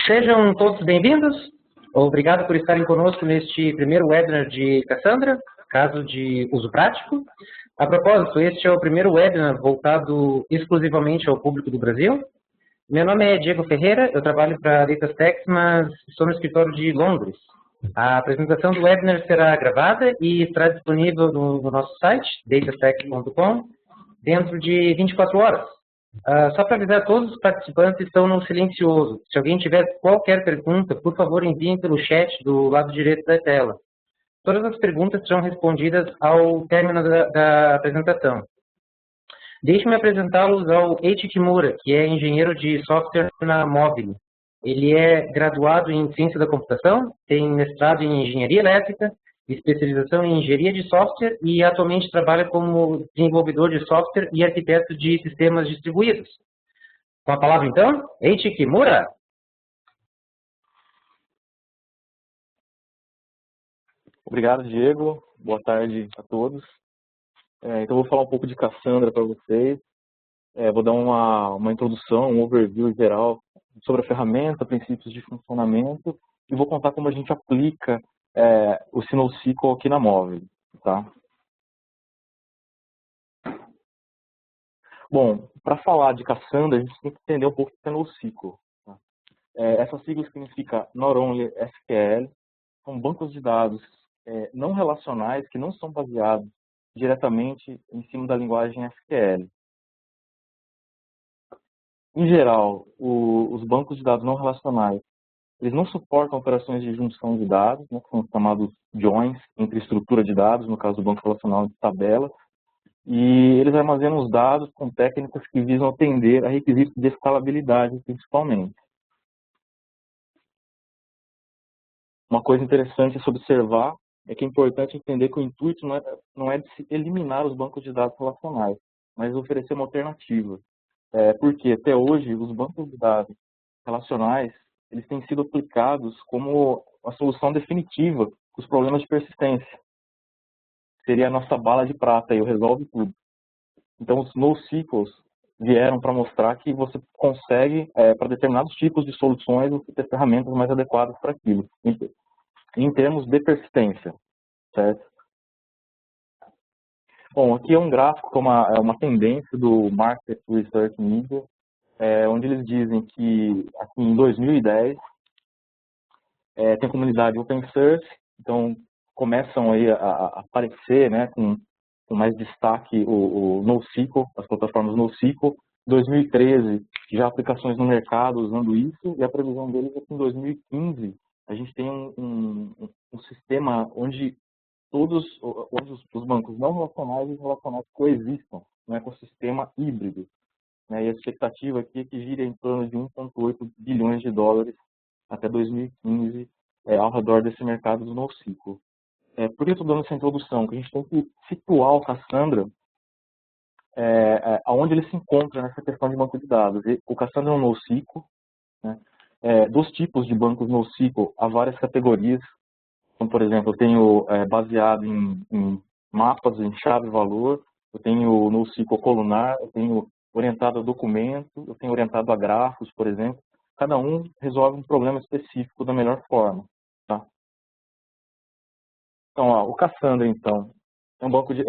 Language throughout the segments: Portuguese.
Sejam todos bem-vindos. Obrigado por estarem conosco neste primeiro webinar de Cassandra, caso de uso prático. A propósito, este é o primeiro webinar voltado exclusivamente ao público do Brasil. Meu nome é Diego Ferreira, eu trabalho para a DataStax, mas estou no escritório de Londres. A apresentação do webinar será gravada e estará disponível no nosso site, datastax.com, dentro de 24 horas. Só para avisar, todos os participantes estão no silencioso. Se alguém tiver qualquer pergunta, por favor, enviem pelo chat do lado direito da tela. Todas as perguntas serão respondidas ao término da apresentação. Deixe-me apresentá-los ao Eiichi Kimura, que é engenheiro de software na Móvel. Ele é graduado em Ciência da Computação, tem mestrado em Engenharia Elétrica, especialização em Engenharia de Software e atualmente trabalha como desenvolvedor de software e arquiteto de sistemas distribuídos. Com a palavra, então, Eiichi Kimura. Obrigado, Diego. Boa tarde a todos. Então, vou falar um pouco de Cassandra para vocês. Vou dar uma introdução, um overview geral sobre a ferramenta, princípios de funcionamento, e vou contar como a gente aplica o NoSQL aqui na Móvel. Tá? Bom, para falar de Cassandra, a gente tem que entender um pouco do NoSQL. Tá? Essa sigla significa Not Only SQL, são bancos de dados não relacionais que não são baseados diretamente em cima da linguagem SQL. Em geral, os bancos de dados não relacionais, eles não suportam operações de junção de dados, né, que são chamados joins, entre estrutura de dados, no caso do banco relacional de tabela, e eles armazenam os dados com técnicas que visam atender a requisitos de escalabilidade, principalmente. Uma coisa interessante a se observar é que é importante entender que o intuito não é de se eliminar os bancos de dados relacionais, mas oferecer uma alternativa. Porque até hoje os bancos de dados relacionais eles têm sido aplicados como a solução definitiva para os problemas de persistência. Seria a nossa bala de prata e o resolve tudo. Então os NoSQLs vieram para mostrar que você consegue, para determinados tipos de soluções, você ter ferramentas mais adequadas para aquilo, em termos de persistência, certo? Bom, aqui é um gráfico, é uma tendência do Market Research Media, onde eles dizem que aqui em 2010 tem a comunidade open source, então começam aí a aparecer, né, com mais destaque o NoSQL, as plataformas NoSQL. Em 2013 já aplicações no mercado usando isso, e a previsão deles é que em 2015 a gente tem um sistema onde os bancos não relacionais e relacionais coexistam, um ecossistema híbrido. Né? E a expectativa aqui é que gire em torno de 1,8 bilhões de dólares até 2015 ao redor desse mercado do NoSQL. Por que eu estou dando essa introdução? Que a gente tem que situar o Cassandra aonde ele se encontra nessa questão de banco de dados. O Cassandra é um NoSQL. Né? Dos tipos de bancos NoSQL, há várias categorias. Então, por exemplo, eu tenho baseado em mapas, em chave-valor, eu tenho NoSQL colunar, eu tenho orientado a documento, eu tenho orientado a grafos, por exemplo. Cada um resolve um problema específico da melhor forma. Tá? Então, o Cassandra, então, é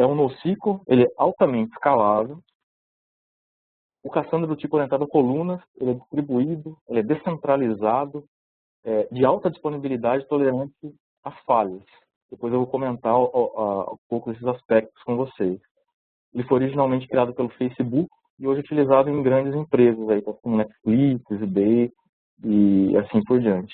um NoSQL, ele é altamente escalável. O Cassandra do tipo orientado a colunas, ele é distribuído, ele é descentralizado, de alta disponibilidade, tolerante a falhas. Depois eu vou comentar um pouco desses aspectos com vocês. Ele foi originalmente criado pelo Facebook e hoje utilizado em grandes empresas, aí, como Netflix, eBay e assim por diante.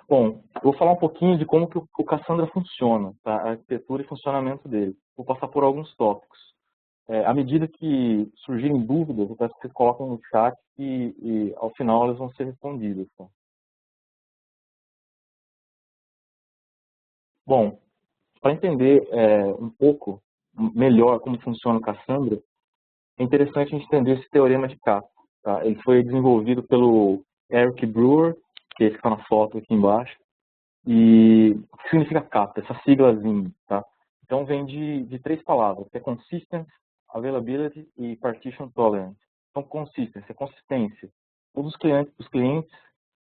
Bom, eu vou falar um pouquinho de como que o Cassandra funciona, tá? A arquitetura e funcionamento dele. Vou passar por alguns tópicos. À medida que surgirem dúvidas, eu peço que vocês coloquem no chat e ao final elas vão ser respondidas. Tá? Bom, para entender um pouco melhor como funciona o Cassandra, é interessante a gente entender esse teorema de Kafka. Tá? Ele foi desenvolvido pelo Eric Brewer, que está na foto aqui embaixo. E o que significa Kafka? Essa siglazinha. Tá? Então vem de três palavras, que é Consistent, Availability e Partition Tolerance. Então, consistência, consistência. Todos os clientes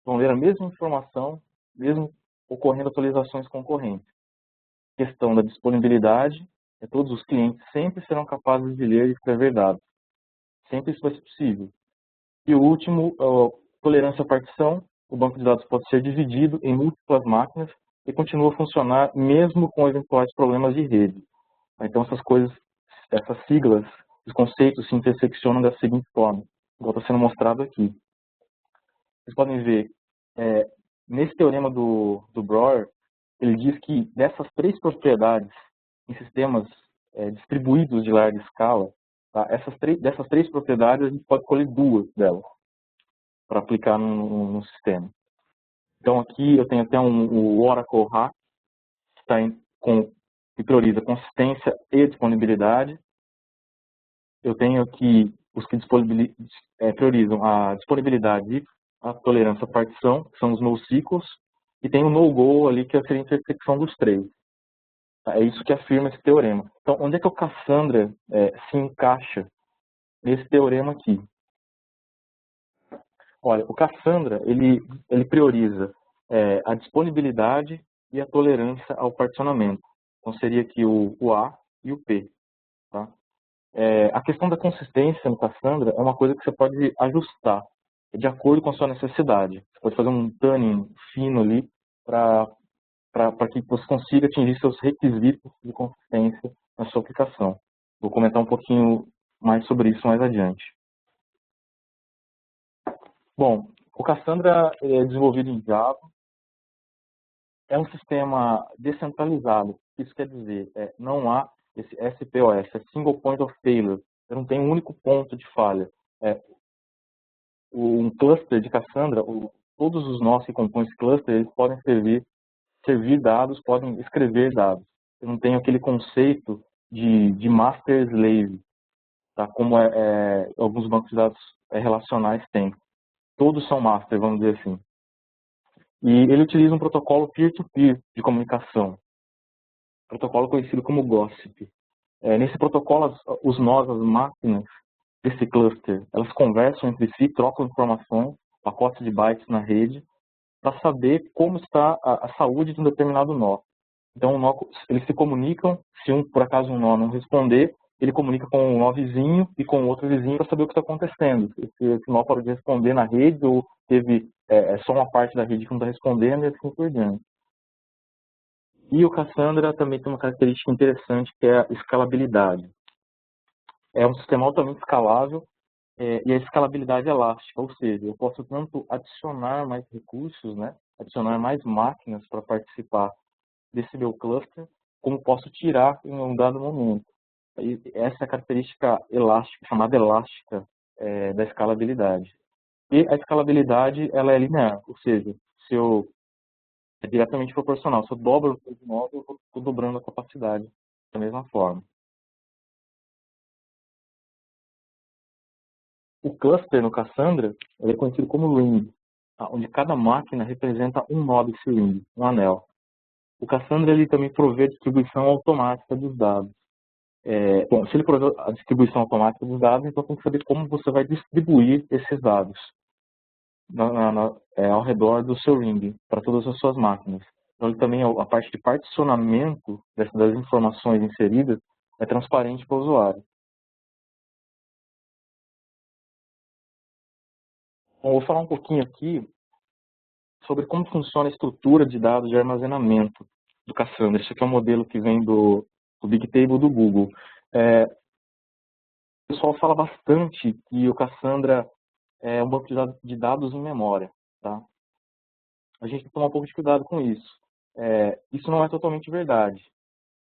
vão ler a mesma informação, mesmo ocorrendo atualizações concorrentes. Questão da disponibilidade, todos os clientes sempre serão capazes de ler e escrever dados. Sempre isso vai ser possível. E o último, tolerância à partição. O banco de dados pode ser dividido em múltiplas máquinas e continua a funcionar mesmo com eventuais problemas de rede. Então, essas siglas, os conceitos se interseccionam da seguinte forma, igual está sendo mostrado aqui. Vocês podem ver, nesse teorema do Breuer, ele diz que dessas três propriedades em sistemas distribuídos de larga escala, tá, dessas três propriedades a gente pode escolher duas delas para aplicar no sistema. Então aqui eu tenho até o Oracle Hack, que prioriza consistência e disponibilidade. Eu tenho aqui os que priorizam a disponibilidade e a tolerância à partição, que são os NoSQLs, e tem o No-Go ali, que seria a intersecção dos três. É isso que afirma esse teorema. Então, onde é que o Cassandra se encaixa nesse teorema aqui? Olha, o Cassandra, ele prioriza a disponibilidade e a tolerância ao particionamento. Então, seria aqui o A e o P. Tá? A questão da consistência no Cassandra é uma coisa que você pode ajustar de acordo com a sua necessidade. Você pode fazer um tuning fino ali para que você consiga atingir seus requisitos de consistência na sua aplicação. Vou comentar um pouquinho mais sobre isso mais adiante. Bom, o Cassandra é desenvolvido em Java. É um sistema descentralizado. Isso quer dizer, não há esse SPOS, Single Point of Failure. Eu não tenho um único ponto de falha. Um cluster de Cassandra, todos os nós que compõem esse cluster, eles podem servir dados, podem escrever dados. Eu não tenho aquele conceito de master-slave, tá? Como alguns bancos de dados relacionais têm. Todos são master, vamos dizer assim. E ele utiliza um protocolo peer-to-peer de comunicação, protocolo conhecido como GOSSIP. Nesse protocolo, os nós, as máquinas desse cluster, elas conversam entre si, trocam informações, pacotes de bytes na rede, para saber como está a saúde de um determinado nó. Então, eles se comunicam, se por acaso um nó não responder, ele comunica com um nó vizinho e com outro vizinho para saber o que está acontecendo. Se esse nó parou de responder na rede ou teve só uma parte da rede que não está respondendo e assim por diante. E o Cassandra também tem uma característica interessante que é a escalabilidade. É um sistema altamente escalável e a escalabilidade elástica, ou seja, eu posso tanto adicionar mais recursos, né, adicionar mais máquinas para participar desse meu cluster, como posso tirar em um dado momento. E essa é a característica elástica, chamada elástica da escalabilidade. E a escalabilidade ela é linear, ou seja, é diretamente proporcional. Se eu dobro o número de nodos, eu estou dobrando a capacidade da mesma forma. O cluster no Cassandra é conhecido como ring, onde cada máquina representa um nó desse ring, um anel. O Cassandra ele também provê a distribuição automática dos dados. Bom, se ele provê a distribuição automática dos dados, então tem que saber como você vai distribuir esses dados ao redor do seu ring, para todas as suas máquinas. Então, ele também, a parte de particionamento das informações inseridas é transparente para o usuário. Bom, vou falar um pouquinho aqui sobre como funciona a estrutura de dados de armazenamento do Cassandra. Esse aqui é um modelo que vem do Bigtable do Google. O pessoal fala bastante que o Cassandra é um banco de dados em memória. Tá? A gente tem que tomar um pouco de cuidado com isso. Isso não é totalmente verdade.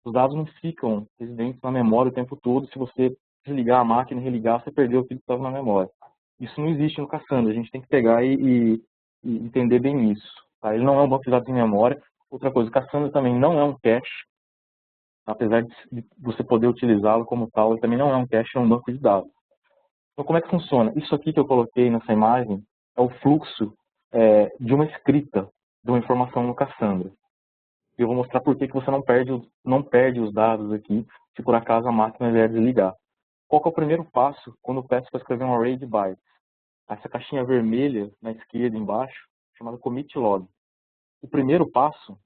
Os dados não ficam residentes na memória o tempo todo. Se você desligar a máquina e religar, você perdeu aquilo que estava na memória. Isso não existe no Cassandra. A gente tem que pegar e entender bem isso. Tá? Ele não é um banco de dados em memória. Outra coisa, o Cassandra também não é um cache. Apesar de você poder utilizá-lo como tal, ele também não é um cache, é um banco de dados. Então, como é que funciona? Isso aqui que eu coloquei nessa imagem é o fluxo de uma escrita de uma informação no Cassandra. Eu vou mostrar por que você não perde os dados aqui, se por acaso a máquina vier desligar. qual que é o primeiro passo quando eu peço para escrever um array de bytes? Essa caixinha vermelha na esquerda embaixo, chamada commit log. O primeiro passo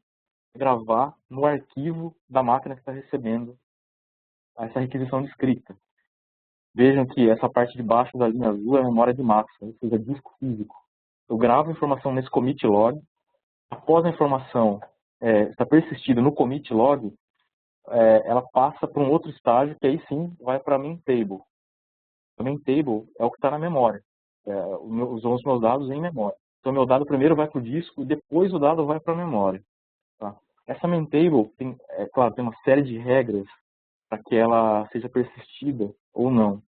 é gravar no arquivo da máquina que está recebendo essa requisição de escrita. Vejam que essa parte de baixo da linha azul é a memória de massa, ou seja, disco físico. Eu gravo a informação nesse commit log. Após a informação estar persistida no commit log, ela passa para um outro estágio que aí sim vai para a main table. A main table é o que está na memória. Os meus dados em memória. Então, meu dado primeiro vai para o disco e depois o dado vai para a memória. Tá? Essa main table, claro, tem uma série de regras para que ela seja persistida ou não.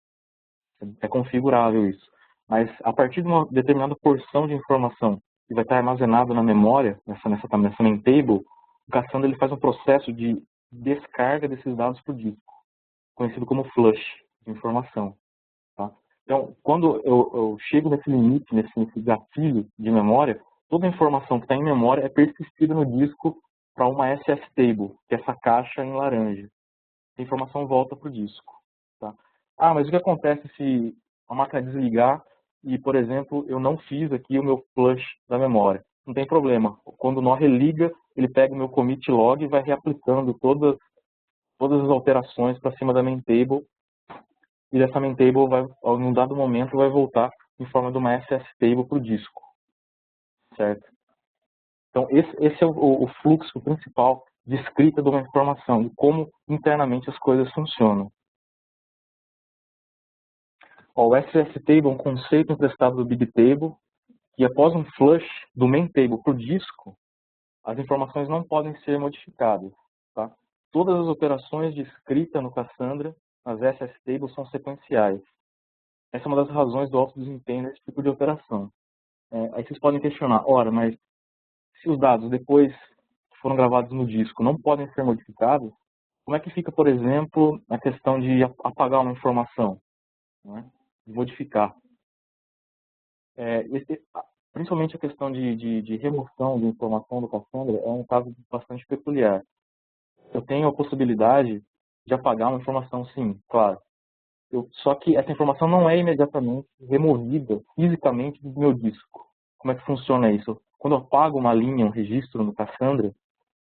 É configurável isso. Mas a partir de uma determinada porção de informação que vai estar armazenada na memória, nessa main table, o Cassandra ele faz um processo de descarga desses dados para o disco, conhecido como flush de informação. Tá? Então, quando eu chego nesse limite, nesse gatilho de memória, toda a informação que está em memória é persistida no disco para uma SS table, que é essa caixa em laranja. A informação volta para o disco. Tá? Mas o que acontece se a máquina desligar e, por exemplo, eu não fiz aqui o meu flush da memória? Não tem problema. Quando o nó religa, ele pega o meu commit log e vai reaplicando todas as alterações para cima da main table. E dessa main table, em um dado momento, vai voltar em forma de uma SS table para o disco. Certo? Então, esse é o fluxo principal de escrita de uma informação e como internamente as coisas funcionam. O SS Table é um conceito emprestado do Big Table, e após um flush do main table para o disco, as informações não podem ser modificadas. Tá? Todas as operações de escrita no Cassandra, nas SS Tables, são sequenciais. Essa é uma das razões do alto desempenho desse tipo de operação. Aí vocês podem questionar, mas se os dados depois que foram gravados no disco não podem ser modificados, como é que fica, por exemplo, a questão de apagar uma informação, né? De modificar? Principalmente a questão de remoção de informação do Cassandra é um caso bastante peculiar. Eu tenho a possibilidade de apagar uma informação, sim, claro. Só que essa informação não é imediatamente removida fisicamente do meu disco. Como é que funciona isso? Quando eu apago uma linha, um registro no Cassandra,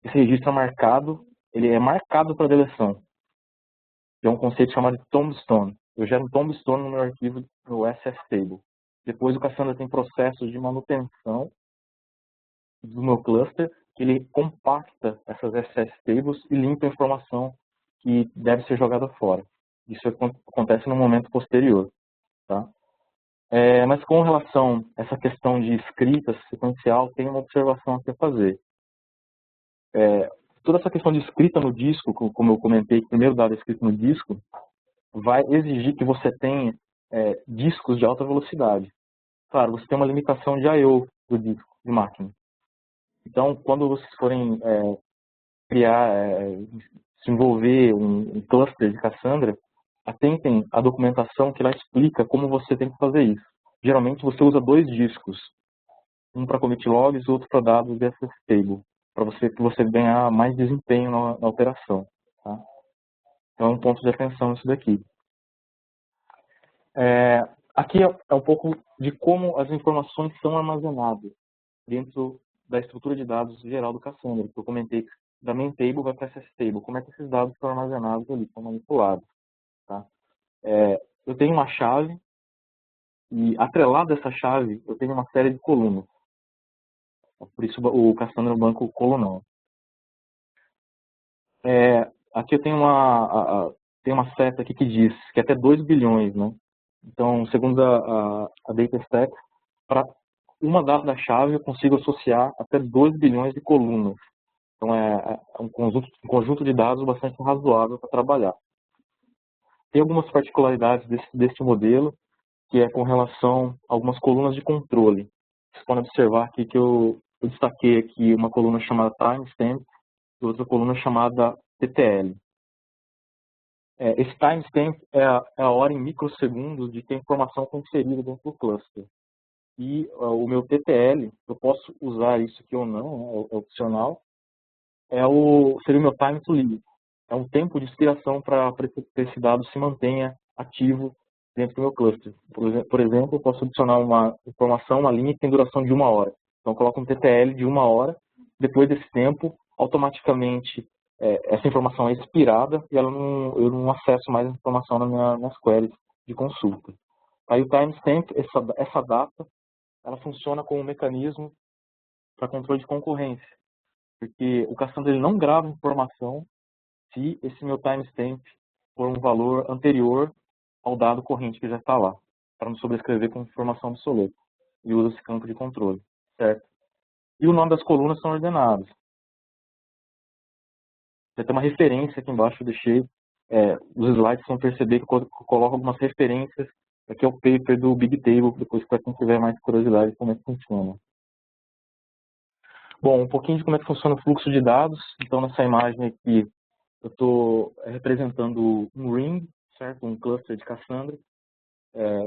esse registro é marcado, ele é marcado para deleção. É um conceito chamado de tombstone. Eu gero um tombstone no meu arquivo, no SS Table. Depois o Cassandra tem processos de manutenção do meu cluster, que ele compacta essas SS Tables e limpa a informação que deve ser jogada fora. Isso acontece no momento posterior. Tá? Mas com relação a essa questão de escrita sequencial, tem uma observação aqui a fazer. Toda essa questão de escrita no disco, como eu comentei, que o primeiro dado é escrito no disco, vai exigir que você tenha discos de alta velocidade. Claro, você tem uma limitação de I/O do disco de máquina. Então, quando vocês forem desenvolver um cluster de Cassandra, atentem à documentação que ela explica como você tem que fazer isso. Geralmente você usa 2 discos, um para commit logs e outro para dados de SS Table, para você ganhar mais desempenho na operação. Tá? Então é um ponto de atenção isso daqui. Aqui é um pouco de como as informações são armazenadas dentro da estrutura de dados geral do Cassandra, que eu comentei que da main table vai para SS table. Como é que esses dados são armazenados ali, são manipulados? Tá? Eu tenho uma chave e atrelado a essa chave eu tenho uma série de colunas. Por isso o Cassandra é um banco colunal. Aqui eu tenho uma seta aqui que diz que até 2 bilhões, né? Então, segundo a DataStax, para uma data da chave eu consigo associar até 2 bilhões de colunas. Então, é um conjunto de dados bastante razoável para trabalhar. Tem algumas particularidades deste modelo, que é com relação a algumas colunas de controle. Vocês podem observar aqui que eu destaquei aqui uma coluna chamada timestamp e outra coluna chamada TTL. Esse timestamp é a hora em microsegundos de que a informação foi inserida dentro do cluster. E o meu TTL, eu posso usar isso aqui ou não, é opcional, seria o meu time to live. É um tempo de expiração para que esse dado se mantenha ativo dentro do meu cluster. Por exemplo, eu posso adicionar uma informação, uma linha que tem duração de 1 hora. Então, eu coloco um TTL de 1 hora. Depois desse tempo, automaticamente, essa informação é expirada e eu não acesso mais a informação nas queries de consulta. Aí o timestamp, essa data, ela funciona como um mecanismo para controle de concorrência, porque o Cassandra ele não grava informação se esse meu timestamp for um valor anterior ao dado corrente que já está lá, para não sobrescrever com informação obsoleta. E usa esse campo de controle, certo? E o nome das colunas são ordenados. Vai ter uma referência aqui embaixo, eu deixei. Os slides vão perceber que eu coloco algumas referências. Aqui é o paper do Big Table, depois para quem tiver mais curiosidade de como é que funciona. Bom, um pouquinho de como é que funciona o fluxo de dados. Então, nessa imagem aqui, eu estou representando um ring, certo? Um cluster de Cassandra.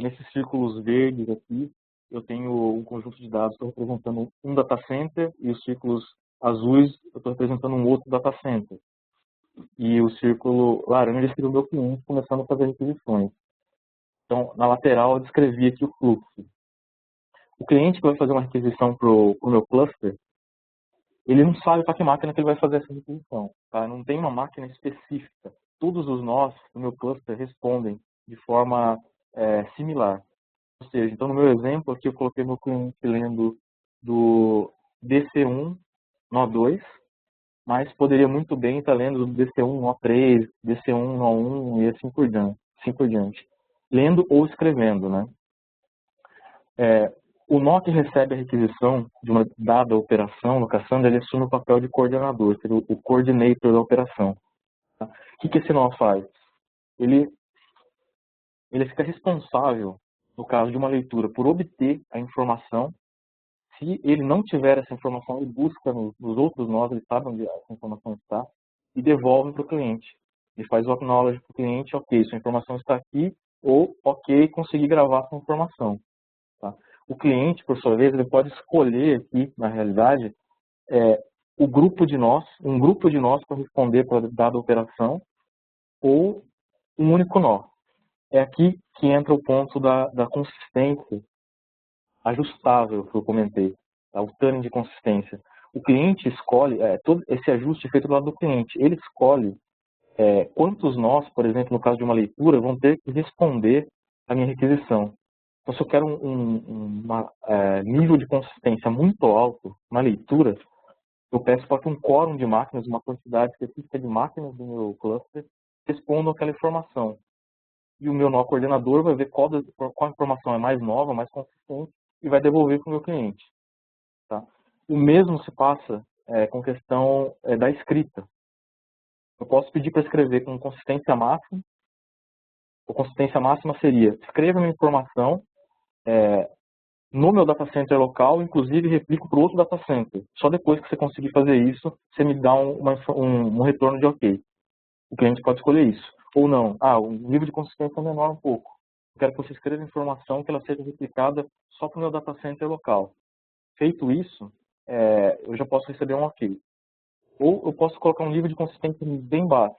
Nesses círculos verdes aqui, eu tenho um conjunto de dados, estou representando um data center, e os círculos azuis, eu estou representando um outro data center. E o círculo laranja seria o meu cliente começando a fazer requisições. Então, na lateral, eu descrevi aqui o fluxo. O cliente que vai fazer uma requisição para o meu cluster, ele não sabe para que máquina que ele vai fazer essa requisição. Tá? Não tem uma máquina específica. Todos os nós do meu cluster respondem de forma similar. Ou seja, então no meu exemplo aqui eu coloquei meu cliente lendo do DC1 nó 2, mas poderia muito bem estar lendo do DC1 nó 3, DC1 nó 1 e assim por diante. Lendo ou escrevendo, né? O nó que recebe a requisição de uma dada operação no Cassandra, ele assume o papel de coordenador, seria o coordinator da operação. Tá? O que esse nó faz? Ele fica responsável, no caso de uma leitura, por obter a informação. Se ele não tiver essa informação, ele busca nos outros nós, ele sabe onde essa informação está, e devolve para o cliente. Ele faz o acknowledge para o cliente, ok, sua informação está aqui, ou ok, consegui gravar essa informação. Tá? O cliente, por sua vez, ele pode escolher aqui, na realidade, um grupo de nós para responder para dada operação, ou um único nó. É aqui que entra o ponto da consistência ajustável que eu comentei, tá? O tuning de consistência. O cliente escolhe, todo esse ajuste é feito do lado do cliente, ele escolhe quantos nós, por exemplo, no caso de uma leitura, vão ter que responder à minha requisição. Então, se eu quero um nível de consistência muito alto na leitura, eu peço para que um quórum de máquinas, uma quantidade específica de máquinas do meu cluster, respondam aquela informação. E o meu nó coordenador vai ver qual informação é mais nova, mais consistente, e vai devolver para o meu cliente. Tá? O mesmo se passa com questão da escrita. Eu posso pedir para escrever com consistência máxima. A consistência máxima seria, escreva uma informação no meu data center local, inclusive replico para o outro data center. Só depois que você conseguir fazer isso, você me dá um retorno de ok. O cliente pode escolher isso. Ou não. O nível de consistência é menor um pouco. Eu quero que você escreva informação que ela seja replicada só para o meu data center local. Feito isso, eu já posso receber um ok. Ou eu posso colocar um nível de consistência bem baixo,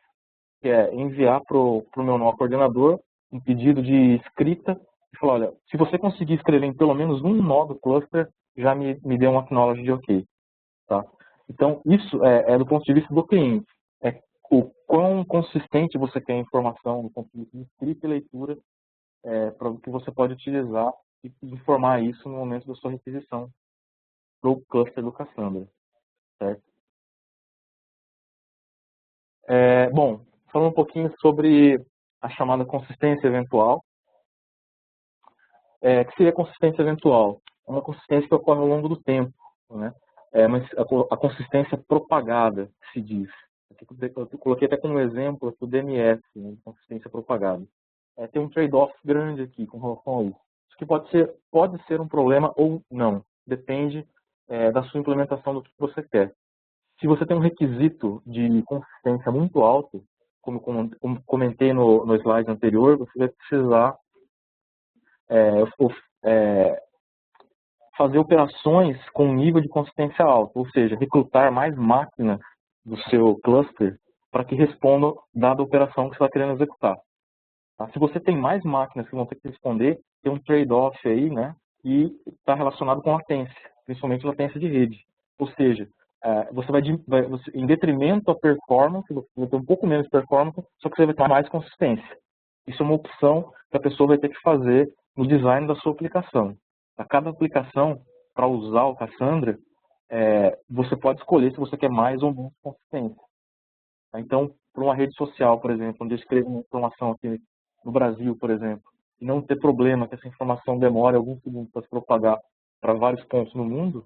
que é enviar para o meu nó coordenador um pedido de escrita e falar, olha, se você conseguir escrever em pelo menos um nó do cluster, já me dê um acknowledge de ok. Tá? Então, isso é do ponto de vista do cliente. O quão consistente você quer a informação do ponto de vista de escrita e leitura para que você pode utilizar e informar isso no momento da sua requisição para o cluster do Cassandra. Certo? Bom, falando um pouquinho sobre a chamada consistência eventual. O que seria consistência eventual? É uma consistência que ocorre ao longo do tempo, né? Mas a consistência propagada, que se diz. Eu coloquei até como exemplo aqui o DMS, né, consistência propagada. Tem um trade-off grande aqui com relação a isso. Isso que pode ser um problema ou não. Depende da sua implementação do que você quer. Se você tem um requisito de consistência muito alto, como comentei no slide anterior, você vai precisar fazer operações com um nível de consistência alto, ou seja, recrutar mais máquinas do seu cluster para que respondam dada a operação que você está querendo executar. Tá? Se você tem mais máquinas que vão ter que responder, tem um trade-off aí, né, e está relacionado com latência, principalmente latência de rede. Ou seja, você em detrimento da performance, você vai ter um pouco menos de performance, só que você vai ter mais consistência. Isso é uma opção que a pessoa vai ter que fazer no design da sua aplicação. A cada aplicação, para usar o Cassandra, você pode escolher se você quer mais ou menos consistência. Então, para uma rede social, por exemplo, onde eu escrevo uma informação aqui no Brasil, por exemplo, e não ter problema que essa informação demore alguns segundos para se propagar para vários pontos no mundo,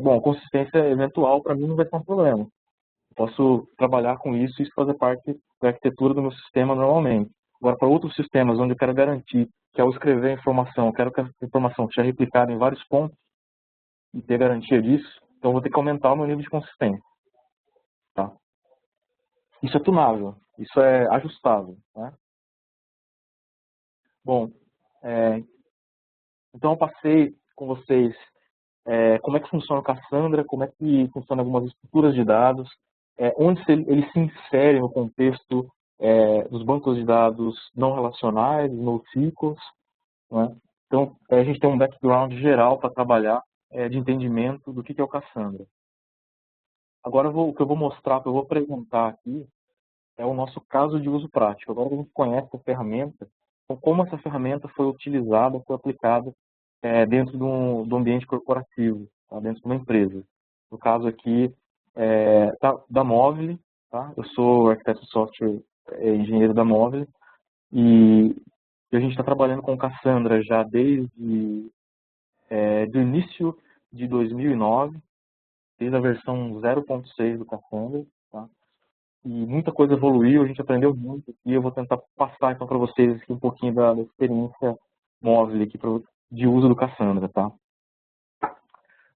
bom, a consistência eventual para mim não vai ser um problema. Eu posso trabalhar com isso e isso fazer parte da arquitetura do meu sistema normalmente. Agora, para outros sistemas onde eu quero garantir que ao escrever a informação, eu quero que a informação seja replicada em vários pontos e ter garantia disso, então eu vou ter que aumentar o meu nível de consistência. Tá? Isso é tunável, isso é ajustável. Né? Bom, então eu passei com vocês como é que funciona o Cassandra, como é que funciona algumas estruturas de dados, onde ele se insere no contexto dos bancos de dados não relacionais, NoSQL. Né? Então, a gente tem um background geral para trabalhar de entendimento do que é o Cassandra. Agora, o que eu vou mostrar, o que eu vou apresentar aqui, é o nosso caso de uso prático. Agora que a gente conhece a ferramenta, então como essa ferramenta foi utilizada, foi aplicada dentro do ambiente corporativo, tá? Dentro de uma empresa. No caso aqui, da Movile, tá? Eu sou arquiteto de software, engenheiro da Movile, e a gente está trabalhando com Cassandra já desde do início de 2009, desde a versão 0.6 do Cassandra, tá? E muita coisa evoluiu, a gente aprendeu muito, e eu vou tentar passar então para vocês aqui um pouquinho da experiência móvel aqui de uso do Cassandra, tá?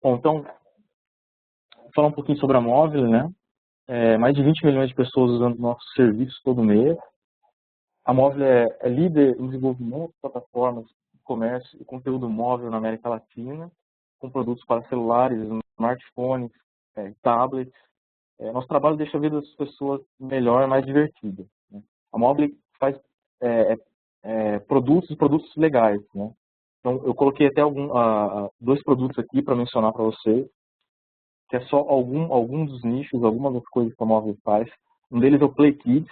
Bom, então, vou falar um pouquinho sobre a móvel, né? Mais de 20 milhões de pessoas usando nossos serviços todo mês. A móvel é líder em desenvolvimento de plataformas de comércio e conteúdo móvel na América Latina, com produtos para celulares, smartphones, tablets. Nosso trabalho deixa a vida das pessoas melhor e mais divertida. Né? A Mobile faz produtos legais. Né? Então, eu coloquei até dois produtos aqui para mencionar para vocês, que é só algum dos nichos, algumas das coisas que a Mobile faz. Um deles é o Play Kids,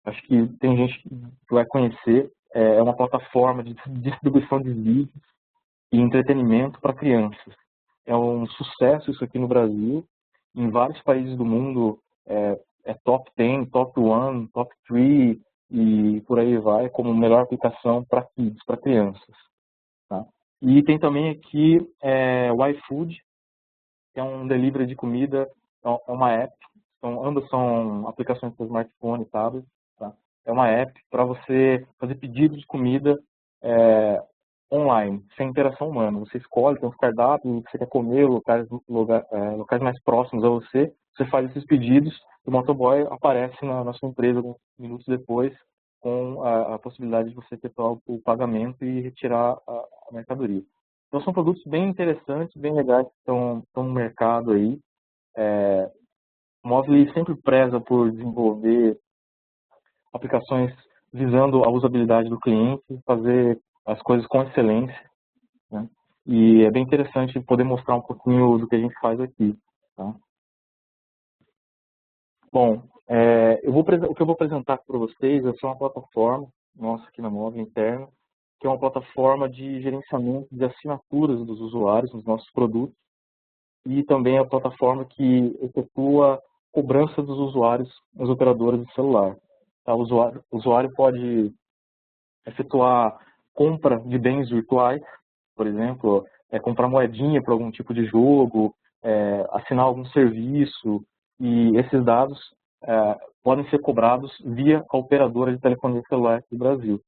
acho que tem gente que vai conhecer. É uma plataforma de distribuição de vídeos e entretenimento para crianças. É um sucesso isso aqui no Brasil. Em vários países do mundo é top 10, top 1, top 3 e por aí vai, como melhor aplicação para kids, para crianças. Tá? E tem também aqui o iFood, que é um delivery de comida, é uma app, então, ambas são aplicações para smartphone e tablet. Tá? É uma app para você fazer pedido de comida online, sem interação humana. Você escolhe, tem uns cardápios, você quer comer, locais mais próximos a você, você faz esses pedidos, e o motoboy aparece na sua empresa alguns minutos depois, com a possibilidade de você efetuar o pagamento e retirar a mercadoria. Então são produtos bem interessantes, bem legais, que estão no mercado aí. O Movile sempre preza por desenvolver aplicações visando a usabilidade do cliente, fazer as coisas com excelência, né? E é bem interessante poder mostrar um pouquinho do que a gente faz aqui. Tá? Bom, o que eu vou apresentar para vocês é só uma plataforma nossa aqui na Móvel interna, que é uma plataforma de gerenciamento de assinaturas dos usuários nos nossos produtos e também é a plataforma que efetua cobrança dos usuários nas operadoras de celular. Tá? O usuário pode efetuar compra de bens virtuais, por exemplo, comprar moedinha para algum tipo de jogo, assinar algum serviço, e esses dados podem ser cobrados via a operadora de telefonia celular do Brasil.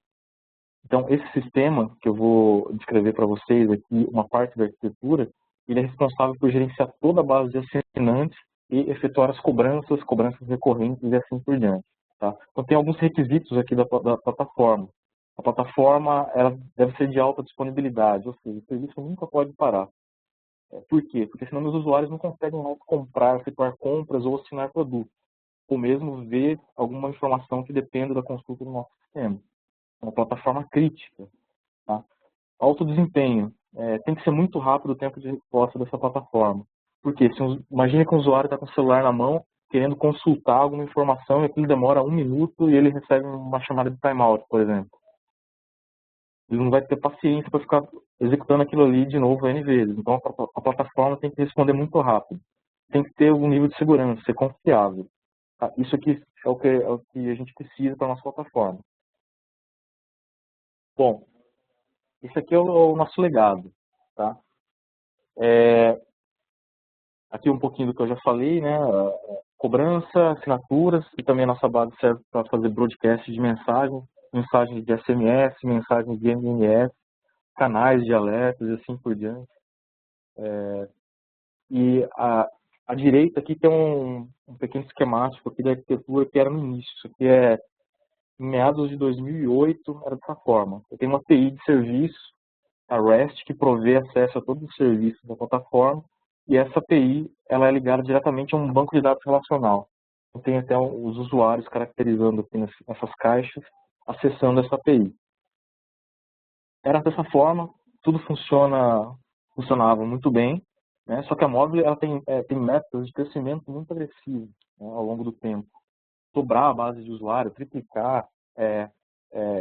Então, esse sistema que eu vou descrever para vocês aqui, uma parte da arquitetura, ele é responsável por gerenciar toda a base de assinantes e efetuar as cobranças recorrentes e assim por diante. Tá? Então, tem alguns requisitos aqui da plataforma. A plataforma ela deve ser de alta disponibilidade, ou seja, o serviço nunca pode parar. Por quê? Porque senão os usuários não conseguem mais comprar, efetuar compras ou assinar produtos. ou mesmo ver alguma informação que dependa da consulta do nosso sistema. É uma plataforma crítica. Tá? Alto desempenho. Tem que ser muito rápido o tempo de resposta dessa plataforma. Porque imagine que um usuário está com o celular na mão, querendo consultar alguma informação e aquilo demora 1 minuto e ele recebe uma chamada de timeout, por exemplo. Ele não vai ter paciência para ficar executando aquilo ali de novo N vezes. Então a plataforma tem que responder muito rápido. Tem que ter um nível de segurança, ser confiável. Tá? Isso aqui é o que a gente precisa para a nossa plataforma. Bom, isso aqui é o nosso legado. Tá? Aqui um pouquinho do que eu já falei, né? Cobrança, assinaturas, e também a nossa base serve para fazer broadcast de mensagens de SMS, mensagens de MMS, canais de alertas e assim por diante. E à direita aqui tem um pequeno esquemático aqui da arquitetura que era no início. Isso aqui em meados de 2008, era dessa forma. Eu tenho uma API de serviço, a REST, que provê acesso a todos os serviços da plataforma, e essa API ela é ligada diretamente a um banco de dados relacional. Eu tenho até os usuários caracterizando aqui nessas caixas, acessando essa API. Era dessa forma, tudo funcionava muito bem, né? Só que a móvel ela tem métodos de crescimento muito agressivos, né, ao longo do tempo. Dobrar a base de usuário, triplicar,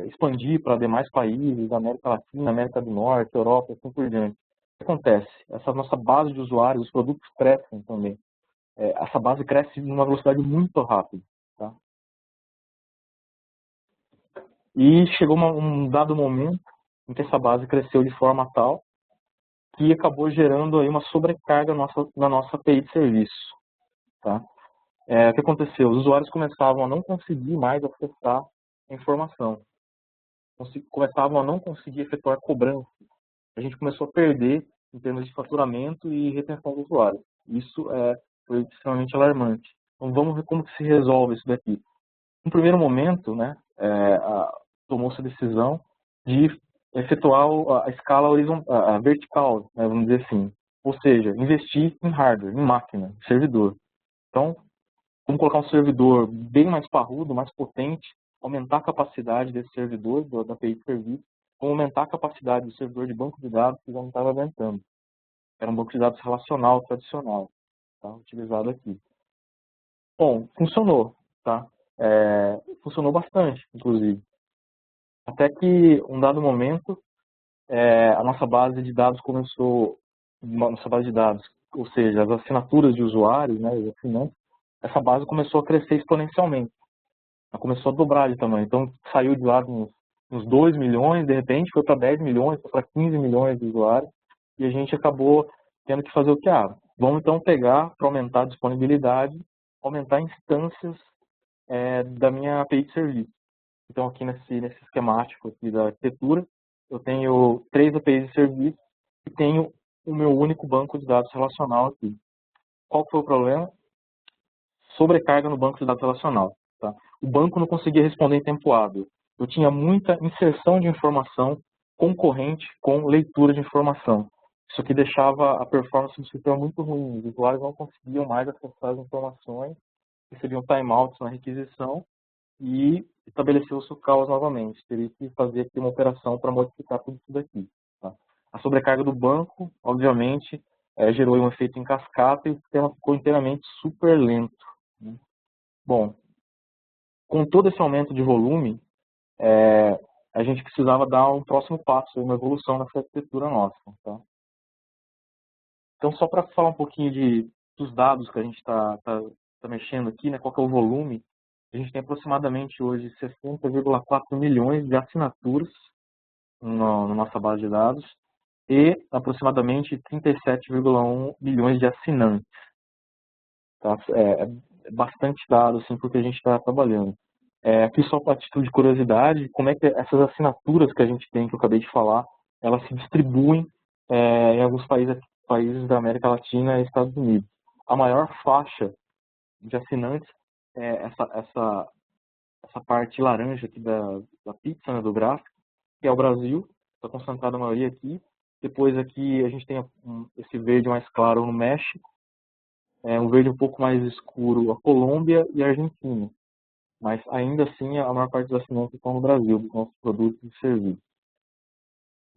expandir para demais países, América Latina, América do Norte, Europa, assim por diante. O que acontece? Essa nossa base de usuários, os produtos crescem também. Essa base cresce numa velocidade muito rápida. Tá? E chegou um dado momento em que essa base cresceu de forma tal que acabou gerando aí uma sobrecarga na nossa API de serviço. Tá? O que aconteceu? Os usuários começavam a não conseguir mais acessar a informação. Começavam a não conseguir efetuar cobrança. A gente começou a perder em termos de faturamento e retenção do usuário. Isso foi extremamente alarmante. Então vamos ver como que se resolve isso daqui. No primeiro momento, né, tomou-se a decisão de efetuar a escala horizontal, vertical, né, vamos dizer assim. Ou seja, investir em hardware, em máquina, em servidor. Então, vamos colocar um servidor bem mais parrudo, mais potente, aumentar a capacidade desse servidor, da API de serviço, vamos aumentar a capacidade do servidor de banco de dados que já não estava aguentando. Era um banco de dados relacional tradicional, tá, utilizado aqui. Bom, funcionou, tá? Funcionou bastante, inclusive. Até que, um dado momento, a nossa base de dados ou seja, as assinaturas de usuários, né, os assinantes, essa base começou a crescer exponencialmente. Ela começou a dobrar de tamanho. Então, saiu de lá uns 2 milhões, de repente foi para 10 milhões, foi para 15 milhões de usuários, e a gente acabou tendo que fazer o que? Vamos então pegar para aumentar a disponibilidade, aumentar instâncias da minha API de serviço. Então, aqui nesse esquemático aqui da arquitetura, eu tenho 3 APIs de serviço e tenho o meu único banco de dados relacional aqui. Qual foi o problema? Sobrecarga no banco de dados relacional. Tá? O banco não conseguia responder em tempo hábil. Eu tinha muita inserção de informação concorrente com leitura de informação. Isso aqui deixava a performance do sistema muito ruim. Os usuários não conseguiam mais acessar as informações, recebiam timeouts na requisição e estabeleceu-se o caos novamente. Teria que fazer aqui uma operação para modificar tudo isso daqui. Tá? A sobrecarga do banco, obviamente, gerou um efeito em cascata e o sistema ficou inteiramente super lento. Né? Bom, com todo esse aumento de volume, a gente precisava dar um próximo passo, uma evolução nessa arquitetura nossa. Tá? Então, só para falar um pouquinho dos dados que a gente está mexendo aqui, né, qual que é o volume, a gente tem aproximadamente hoje 60,4 milhões de assinaturas na nossa base de dados e aproximadamente 37,1 milhões de assinantes. Tá? Bastante dado assim, porque a gente está trabalhando. Aqui só para título de curiosidade, como é que essas assinaturas que a gente tem, que eu acabei de falar, elas se distribuem em alguns países da América Latina e Estados Unidos. A maior faixa de assinantes essa parte laranja aqui da pizza, né, do gráfico, que é o Brasil, está concentrada a maioria aqui. Depois aqui a gente tem esse verde mais claro no México, um verde um pouco mais escuro a Colômbia e a Argentina. Mas ainda assim a maior parte dos assinantes estão no Brasil, dos nossos produtos e serviços.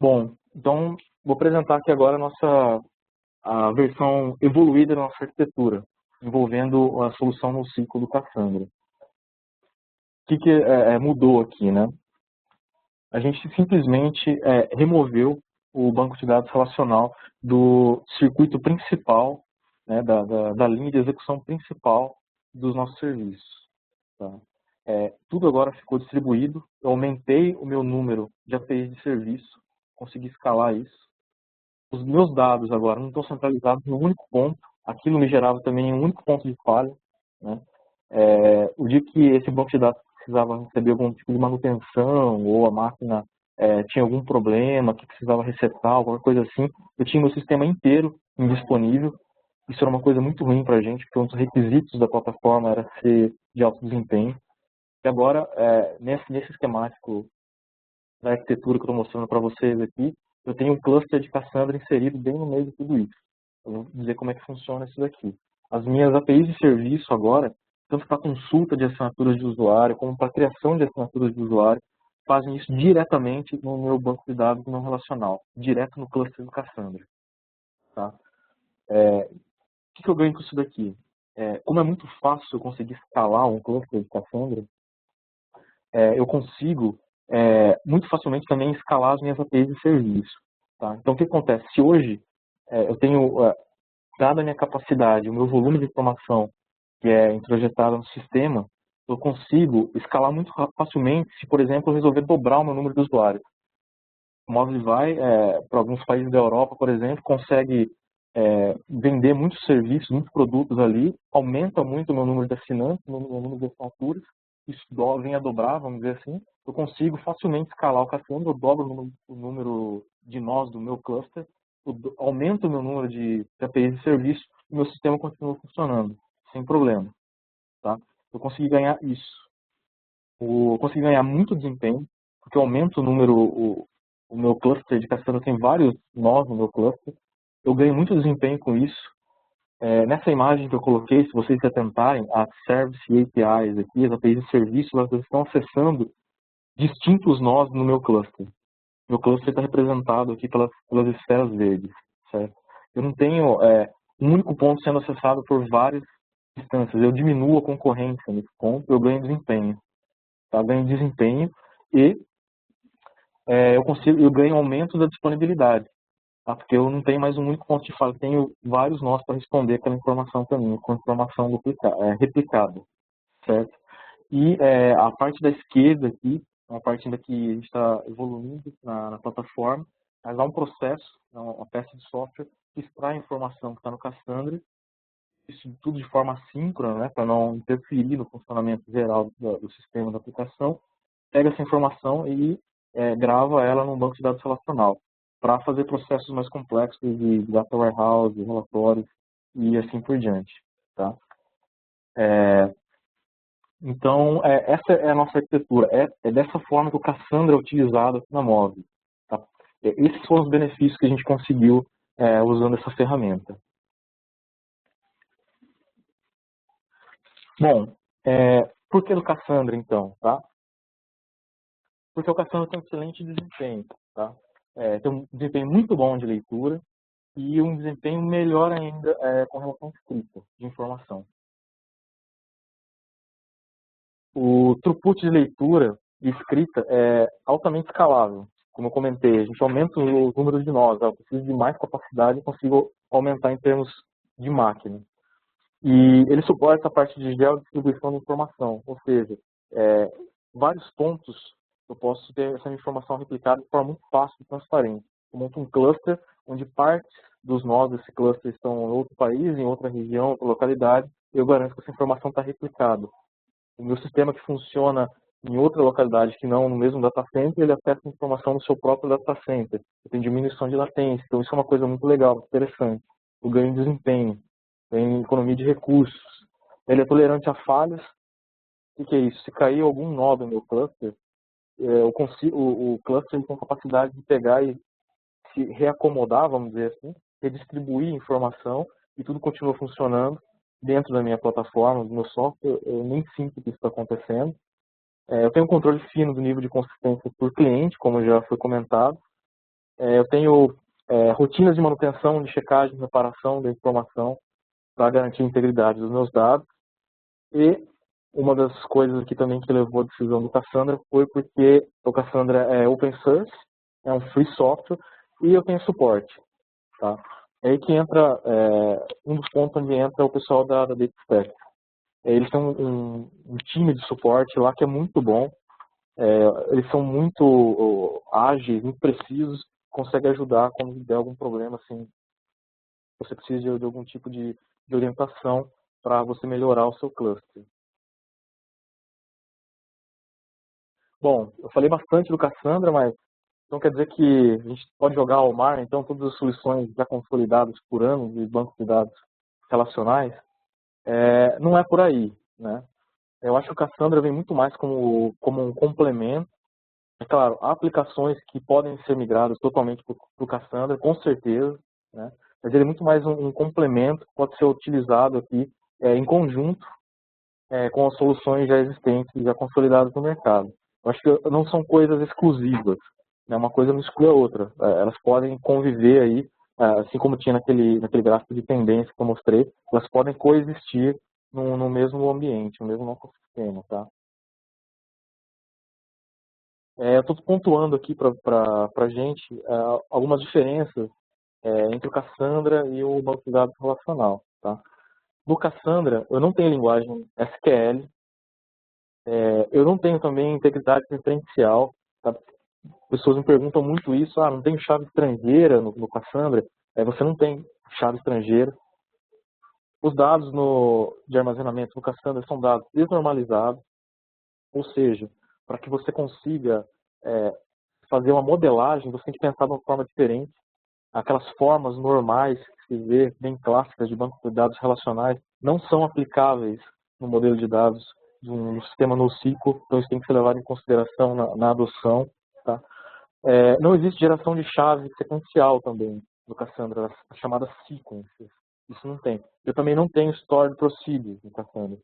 Bom, então vou apresentar aqui agora a versão evoluída da nossa arquitetura, envolvendo a solução no ciclo do Cassandra. O que mudou aqui, né? A gente simplesmente removeu o banco de dados relacional do circuito principal, né, da linha de execução principal dos nossos serviços. Tá? Tudo agora ficou distribuído, eu aumentei o meu número de APIs de serviço, consegui escalar isso. Os meus dados agora não estão centralizados em um único ponto, aquilo me gerava também um único ponto de falha. Né? O dia que esse banco de dados precisava receber algum tipo de manutenção, ou a máquina tinha algum problema, que precisava resetar, alguma coisa assim, eu tinha meu sistema inteiro indisponível. Isso era uma coisa muito ruim para a gente, porque um dos requisitos da plataforma era ser de alto desempenho. E agora, nesse esquemático da arquitetura que eu estou mostrando para vocês aqui, eu tenho um cluster de Cassandra inserido bem no meio de tudo isso. Eu vou dizer como é que funciona isso daqui. As minhas APIs de serviço agora, tanto para consulta de assinaturas de usuário, como para criação de assinaturas de usuário, fazem isso diretamente no meu banco de dados não relacional, direto no cluster do Cassandra. Tá? O que eu ganho com isso daqui? Como é muito fácil eu conseguir escalar um cluster de Cassandra, eu consigo muito facilmente também escalar as minhas APIs de serviço. Tá? Então, o que acontece? Se hoje eu tenho, dada a minha capacidade, o meu volume de informação que é introjetada no sistema, eu consigo escalar muito facilmente se, por exemplo, eu resolver dobrar o meu número de usuários. O Mozilla para alguns países da Europa, por exemplo, consegue vender muitos serviços, muitos produtos ali, aumenta muito o meu número de assinantes, o meu número de assinaturas, isso vem a dobrar, vamos dizer assim, eu consigo facilmente escalar o Cassandra, eu dobro o número de nós do meu cluster, aumento o meu número de APIs de serviço e o meu sistema continua funcionando, sem problema. Tá? Eu consegui ganhar isso. Eu consegui ganhar muito desempenho, porque eu aumento o meu cluster de Cassandra tem vários nós no meu cluster, eu ganho muito desempenho com isso. Nessa imagem que eu coloquei, se vocês se atentarem, as Service e APIs aqui, as APIs de serviço, elas estão acessando distintos nós no meu cluster. Meu cluster está representado aqui pelas esferas verdes, certo? Eu não tenho um único ponto sendo acessado por várias instâncias. Eu diminuo a concorrência nesse ponto, eu ganho desempenho. Tá? Ganho desempenho e eu ganho aumento da disponibilidade. Tá? Porque eu não tenho mais um único ponto de falha, eu tenho vários nós para responder aquela informação para mim, com informação replicada, certo? E a parte da esquerda aqui, uma parte ainda que a gente está evoluindo na plataforma, mas há um processo, uma peça de software que extrai a informação que está no Cassandra, isso tudo de forma assíncrona, né, para não interferir no funcionamento geral do sistema da aplicação, pega essa informação e grava ela num banco de dados relacional, para fazer processos mais complexos de data warehouse, relatórios e assim por diante. Tá? Então, essa é a nossa arquitetura. É dessa forma que o Cassandra é utilizado aqui na Move. Tá? Esses foram os benefícios que a gente conseguiu usando essa ferramenta. Bom, por que do Cassandra, então? Tá? Porque o Cassandra tem um excelente desempenho. Tá? Tem um desempenho muito bom de leitura e um desempenho melhor ainda com relação à escrita de informação. O throughput de leitura e escrita é altamente escalável. Como eu comentei, a gente aumenta o número de nós, eu preciso de mais capacidade e consigo aumentar em termos de máquina. E ele suporta a parte de geodistribuição de informação, ou seja, vários pontos eu posso ter essa informação replicada de forma muito fácil e transparente. Eu monto um cluster onde partes dos nós desse cluster estão em outro país, em outra região, outra localidade, e eu garanto que essa informação está replicada. O meu sistema que funciona em outra localidade que não no mesmo data center, ele acessa a informação no seu próprio data center. Tem diminuição de latência, então isso é uma coisa muito legal, interessante. O ganho de desempenho, tem economia de recursos. Ele é tolerante a falhas. O que é isso? Se cair algum nó no meu cluster, o cluster tem capacidade de pegar e se reacomodar, vamos dizer assim, redistribuir informação e tudo continua funcionando dentro da minha plataforma, do meu software, eu nem sinto que isso está acontecendo. Eu tenho um controle fino do nível de consistência por cliente, como já foi comentado. Eu tenho rotinas de manutenção, de checagem, reparação da informação para garantir a integridade dos meus dados. E uma das coisas aqui também que levou a decisão do Cassandra foi porque o Cassandra é open source, é um free software e eu tenho suporte. Tá? É aí que entra um dos pontos onde entra o pessoal da DataStax. Eles têm um time de suporte lá que é muito bom. Eles são muito ágeis, muito precisos, conseguem ajudar quando der algum problema, assim, você precisa de algum tipo de orientação para você melhorar o seu cluster. Bom, eu falei bastante do Cassandra, mas então quer dizer que a gente pode jogar ao mar, então, todas as soluções já consolidadas por ano de bancos de dados relacionais? Não é por aí, né? Eu acho que o Cassandra vem muito mais como um complemento. É claro, há aplicações que podem ser migradas totalmente para o Cassandra, com certeza, né? Mas ele é muito mais um complemento que pode ser utilizado aqui em conjunto com as soluções já existentes, já consolidadas no mercado. Eu acho que não são coisas exclusivas, né? Uma coisa não exclui a outra. Elas podem conviver aí, assim como tinha naquele gráfico de tendência que eu mostrei, elas podem coexistir no mesmo ambiente, no mesmo ecossistema, tá? Eu estou pontuando aqui para a gente algumas diferenças entre o Cassandra e o banco de dados relacional. Tá? No Cassandra, eu não tenho linguagem SQL, eu não tenho também integridade referencial. Tá? Pessoas me perguntam muito isso, não tem chave estrangeira no Cassandra? Você não tem chave estrangeira. Os dados de armazenamento no Cassandra são dados desnormalizados, ou seja, para que você consiga fazer uma modelagem, você tem que pensar de uma forma diferente. Aquelas formas normais que se vê, bem clássicas de banco de dados relacionais, não são aplicáveis no modelo de dados de um sistema NoSQL, então isso tem que ser levado em consideração na adoção. Tá? Não existe geração de chave sequencial também no Cassandra, as chamadas sequences. Isso não tem. Eu também não tenho stored procedures no Cassandra.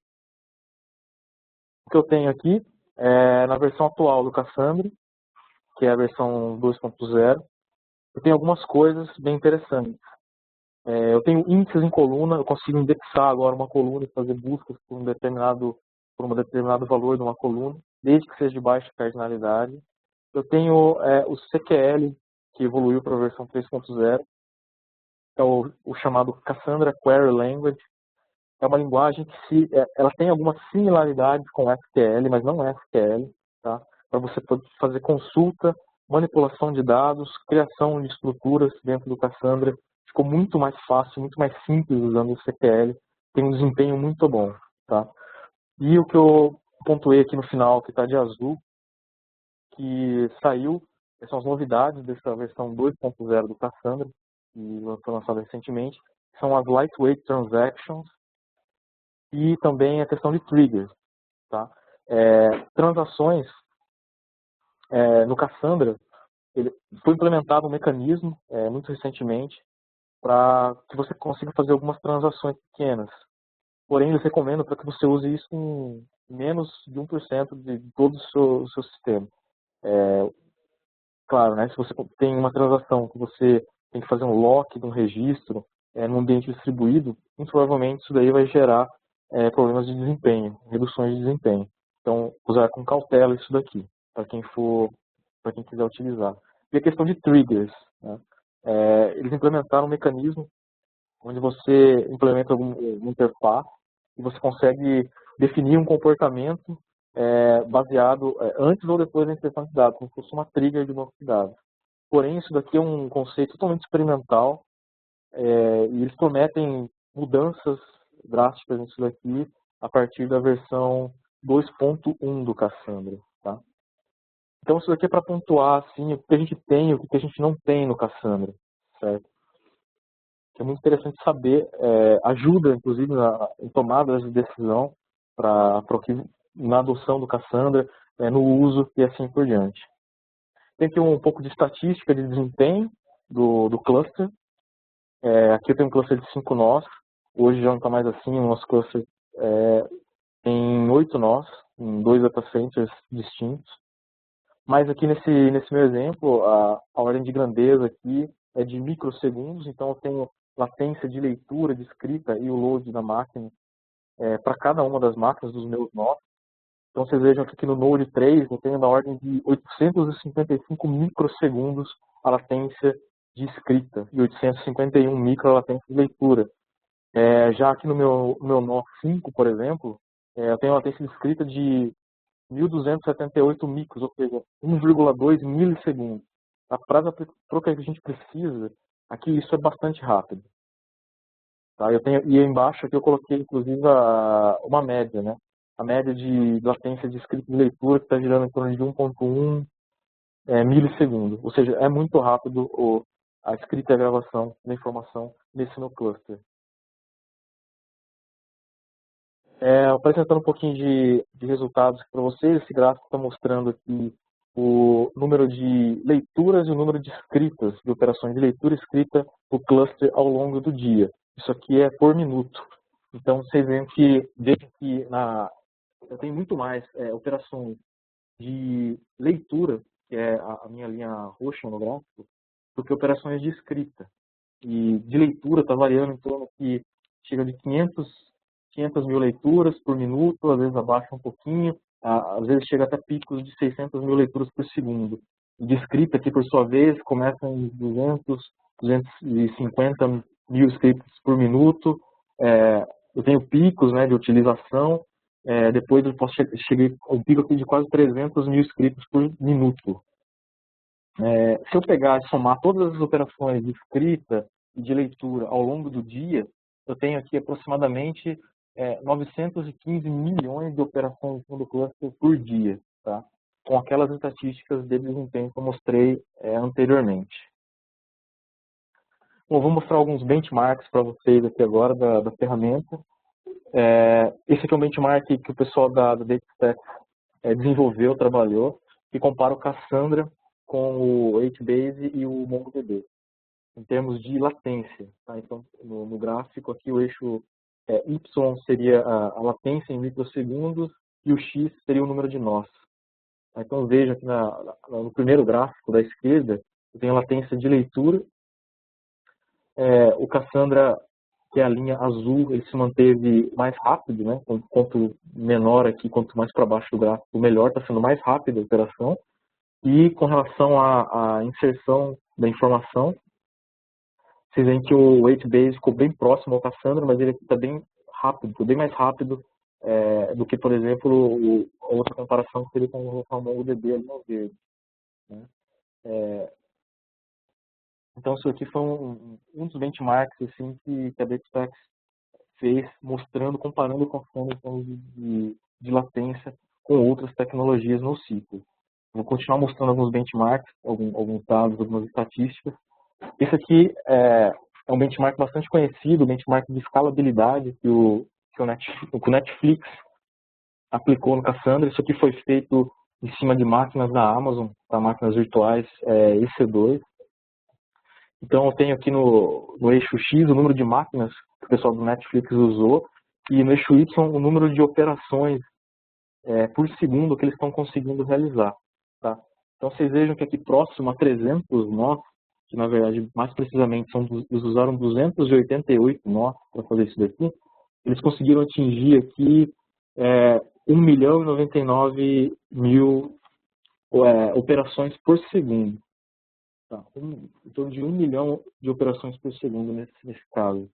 O que eu tenho aqui na versão atual do Cassandra, que é a versão 2.0, eu tenho algumas coisas bem interessantes. Eu tenho índices em coluna, eu consigo indexar agora uma coluna e fazer buscas por um determinado valor de uma coluna, desde que seja de baixa cardinalidade. Eu tenho o CQL, que evoluiu para a versão 3.0, é o chamado Cassandra Query Language. É uma linguagem que ela tem algumas similaridades com SQL, mas não é SQL, tá? Para você poder fazer consulta, manipulação de dados, criação de estruturas dentro do Cassandra. Ficou muito mais fácil, muito mais simples usando o CQL. Tem um desempenho muito bom, tá? E o que eu pontuei aqui no final, que está de azul, que saiu, são as novidades dessa versão 2.0 do Cassandra, que foi lançada recentemente, são as Lightweight Transactions e também a questão de triggers. Tá? Transações, no Cassandra, foi implementado um mecanismo muito recentemente para que você consiga fazer algumas transações pequenas. Porém, eles recomendam para que você use isso em menos de 1% de todo o seu sistema. Claro, né, se você tem uma transação que você tem que fazer um lock de um registro num ambiente distribuído, muito provavelmente isso daí vai gerar problemas de desempenho, reduções de desempenho. Então, usar com cautela isso daqui, para quem quiser utilizar. E a questão de triggers, né? Eles implementaram um mecanismo onde você implementa alguma interface e você consegue definir um comportamento baseado antes ou depois da inserção de dados, como se fosse uma trigger de banco de dados. Porém, isso daqui é um conceito totalmente experimental e eles prometem mudanças drásticas nisso daqui a partir da versão 2.1 do Cassandra. Tá? Então, isso daqui é para pontuar assim, o que a gente tem e o que a gente não tem no Cassandra. Certo? É muito interessante saber, ajuda, inclusive, em tomadas de decisão na adoção do Cassandra, no uso e assim por diante. Tem aqui um pouco de estatística de desempenho do cluster. Aqui eu tenho um cluster de 5 nós. Hoje já não está mais assim, o nosso cluster tem 8 nós, em 2 data centers distintos. Mas aqui nesse meu exemplo, a ordem de grandeza aqui é de microsegundos, então eu tenho latência de leitura, de escrita e o load da máquina para cada uma das máquinas dos meus nós. Então vocês vejam que aqui no Node 3 eu tenho na ordem de 855 microsegundos a latência de escrita e 851 micro a latência de leitura. Já aqui no meu nó 5, por exemplo, eu tenho uma latência de escrita de 1.278 micros, ou seja, 1,2 milissegundos. Para o que a gente precisa, aqui isso é bastante rápido. Tá? E embaixo aqui eu coloquei, inclusive, uma média, né? A média de latência de escrita e leitura que está girando em torno de 1,1 milissegundo. Ou seja, é muito rápido a escrita e a gravação da informação nesse meu cluster. Apresentando um pouquinho de resultados para vocês, esse gráfico está mostrando aqui o número de leituras e o número de escritas, de operações de leitura e escrita do cluster ao longo do dia. Isso aqui é por minuto. Então, vocês veem que eu tenho muito mais operações de leitura, que é a minha linha roxa no gráfico, do que operações de escrita. E de leitura está variando em torno que chega de 500 mil leituras por minuto, às vezes abaixa um pouquinho, às vezes chega até picos de 600 mil leituras por segundo. De escrita, que por sua vez começa em 250 mil escritos por minuto. Eu tenho picos, né, de utilização. Depois eu posso chegar a um pico aqui de quase 300 mil escritos por minuto. Se eu pegar e somar todas as operações de escrita e de leitura ao longo do dia, eu tenho aqui aproximadamente 915 milhões de operações no cluster por dia, tá? Com aquelas estatísticas de desempenho que eu mostrei anteriormente. Bom, vou mostrar alguns benchmarks para vocês aqui agora da ferramenta. Esse aqui é um benchmark que o pessoal da DataStax desenvolveu, trabalhou, que compara o Cassandra com o HBase e o MongoDB, em termos de latência. Tá? Então, no gráfico aqui, o eixo Y seria a latência em microsegundos e o X seria o número de nós. Tá? Então, veja que no primeiro gráfico da esquerda, eu tenho a latência de leitura. O Cassandra, que é a linha azul, ele se manteve mais rápido, né? Quanto menor aqui, quanto mais para baixo do gráfico, melhor, está sendo mais rápida a operação. E com relação à inserção da informação, vocês veem que o HBase ficou bem próximo ao Cassandra, mas ele está bem rápido, bem mais rápido do que, por exemplo, a outra comparação que seria com o MongoDB ali no verde. Né? Então, isso aqui foi um dos benchmarks assim, que a DataStax fez, mostrando, comparando com a de latência com outras tecnologias no ciclo. Vou continuar mostrando alguns benchmarks, alguns dados, algumas estatísticas. Esse aqui é um benchmark bastante conhecido, o benchmark de escalabilidade que o Netflix aplicou no Cassandra. Isso aqui foi feito em cima de máquinas da Amazon, tá? Máquinas virtuais EC2. Então, eu tenho aqui no eixo X o número de máquinas que o pessoal do Netflix usou e no eixo Y o número de operações por segundo que eles estão conseguindo realizar. Tá? Então, vocês vejam que aqui próximo a 300 nós, que na verdade, mais precisamente, eles usaram 288 nós para fazer isso daqui, eles conseguiram atingir aqui 1.099.000 operações por segundo. Tá? Em torno de 1 milhão de operações por segundo nesse caso.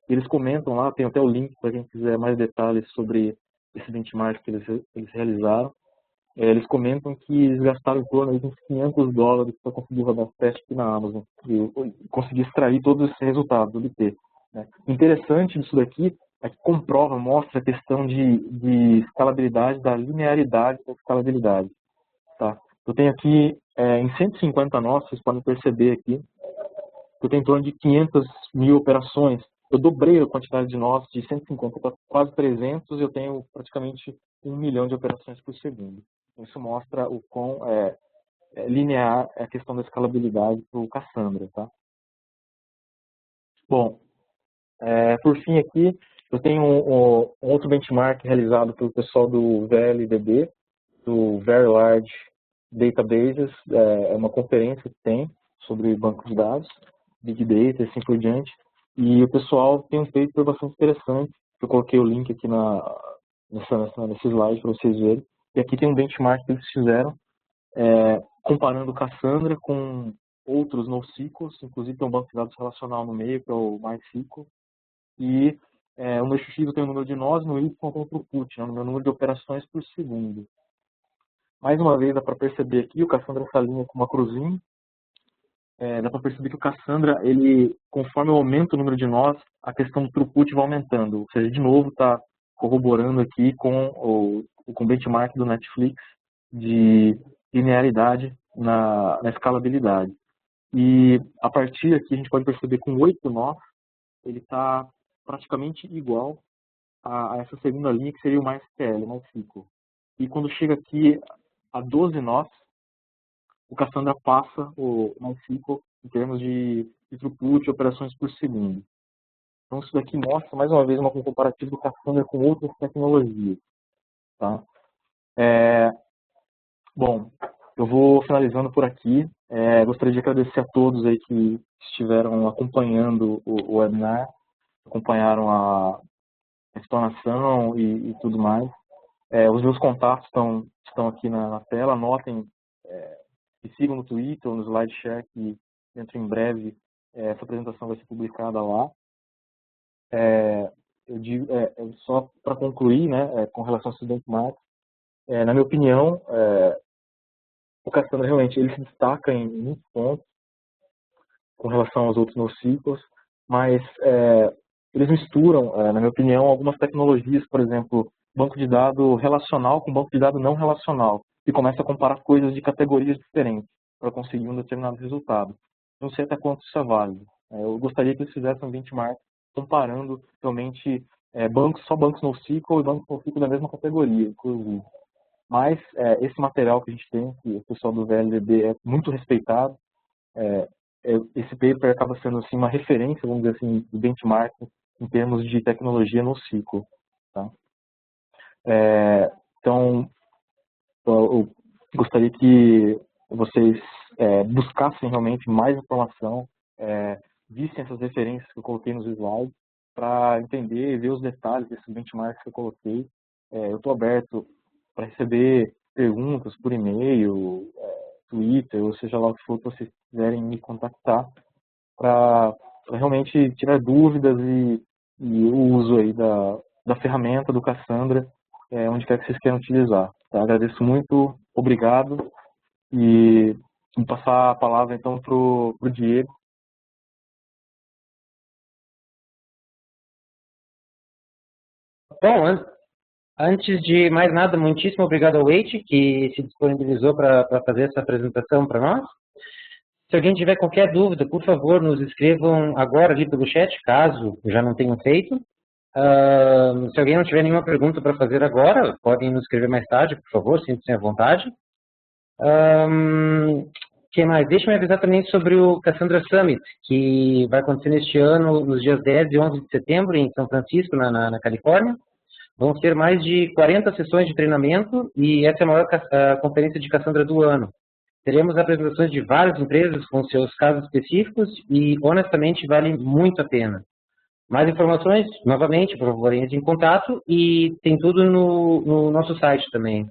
Eles comentam lá, tem até o link para quem quiser mais detalhes sobre esse benchmark que eles realizaram. Eles comentam que eles gastaram em torno de uns $500 para conseguir rodar teste aqui na Amazon e conseguir extrair todos esses resultados, obter. Né? Interessante disso daqui é que comprova, mostra a questão de escalabilidade, da linearidade da escalabilidade. Tá? Eu tenho aqui, em 150 nós, vocês podem perceber aqui, eu tenho em torno de 500 mil operações. Eu dobrei a quantidade de nós de 150 para quase 300 e eu tenho praticamente 1 milhão de operações por segundo. Isso mostra o quão linear é a questão da escalabilidade para o Cassandra. Tá? Bom, Por fim aqui, eu tenho um outro benchmark realizado pelo pessoal do VLDB, do Very Large Databases, é uma conferência que tem sobre banco de dados, Big Data e assim por diante, e o pessoal tem um paper bastante interessante, eu coloquei o link aqui nesse slide para vocês verem, e aqui tem um benchmark que eles fizeram, comparando o Cassandra com outros NoSQLs, inclusive tem um banco de dados relacional no meio, que é o MySQL, e no eixo X eu tenho o número de nós, no Y eu tenho o throughput, né, o meu número de operações por segundo. Mais uma vez, dá para perceber aqui, o Cassandra essa linha com uma cruzinha, dá para perceber que o Cassandra, conforme eu aumento o número de nós, a questão do throughput vai aumentando. Ou seja, de novo, está corroborando aqui com o benchmark do Netflix de linearidade na escalabilidade. E a partir aqui, a gente pode perceber que com 8 nós, ele está praticamente igual a essa segunda linha, que seria o MySQL, MySQL. E quando chega aqui a 12 nós, o Cassandra passa o MySQL em termos de throughput e operações por segundo. Então isso daqui mostra, mais uma vez, um comparativo do Cassandra com outras tecnologias. Tá? Bom, eu vou finalizando por aqui. Gostaria de agradecer a todos aí que estiveram acompanhando o webinar, acompanharam a explanação e tudo mais. Os meus contatos estão aqui na tela, anotem, e sigam no Twitter ou no SlideShare, que dentro em breve essa apresentação vai ser publicada lá. Eu digo, só para concluir, né, com relação ao benchmark, na minha opinião, o Cassandra realmente ele se destaca em muitos pontos com relação aos outros NoSQLs, mas eles misturam, na minha opinião, algumas tecnologias, por exemplo, banco de dados relacional com banco de dados não relacional, e começa a comparar coisas de categorias diferentes para conseguir um determinado resultado. Não sei até quanto isso é válido. Eu gostaria que eles fizessem um benchmark comparando realmente só bancos NoSQL e bancos NoSQL da mesma categoria, inclusive. Mas esse material que a gente tem, que o pessoal do VLDB é muito respeitado, esse paper acaba sendo assim, uma referência, vamos dizer assim, de benchmark em termos de tecnologia NoSQL. Tá? Então, eu gostaria que vocês buscassem realmente mais informação, vissem essas referências que eu coloquei nos slides, para entender e ver os detalhes desses benchmarks que eu coloquei. Eu estou aberto para receber perguntas por e-mail, Twitter, ou seja lá o que for que vocês quiserem me contactar, para realmente tirar dúvidas e o uso aí da ferramenta do Cassandra, onde quer que vocês queiram utilizar. Tá? Agradeço muito, obrigado, e vou passar a palavra então para o Diego. Bom, antes de mais nada, muitíssimo obrigado ao Eite, que se disponibilizou para fazer essa apresentação para nós. Se alguém tiver qualquer dúvida, por favor, nos escrevam agora ali pelo chat, caso já não tenham feito. Se alguém não tiver nenhuma pergunta para fazer agora, podem nos escrever mais tarde, por favor, sintam-se à vontade. Que mais? Deixa-me avisar também sobre o Cassandra Summit, que vai acontecer neste ano, nos dias 10 e 11 de setembro, em São Francisco, na Califórnia. Vão ser mais de 40 sessões de treinamento e essa é a maior conferência de Cassandra do ano. Teremos apresentações de várias empresas com seus casos específicos e, honestamente, vale muito a pena. Mais informações, novamente, por favor, entre em contato e tem tudo no nosso site também.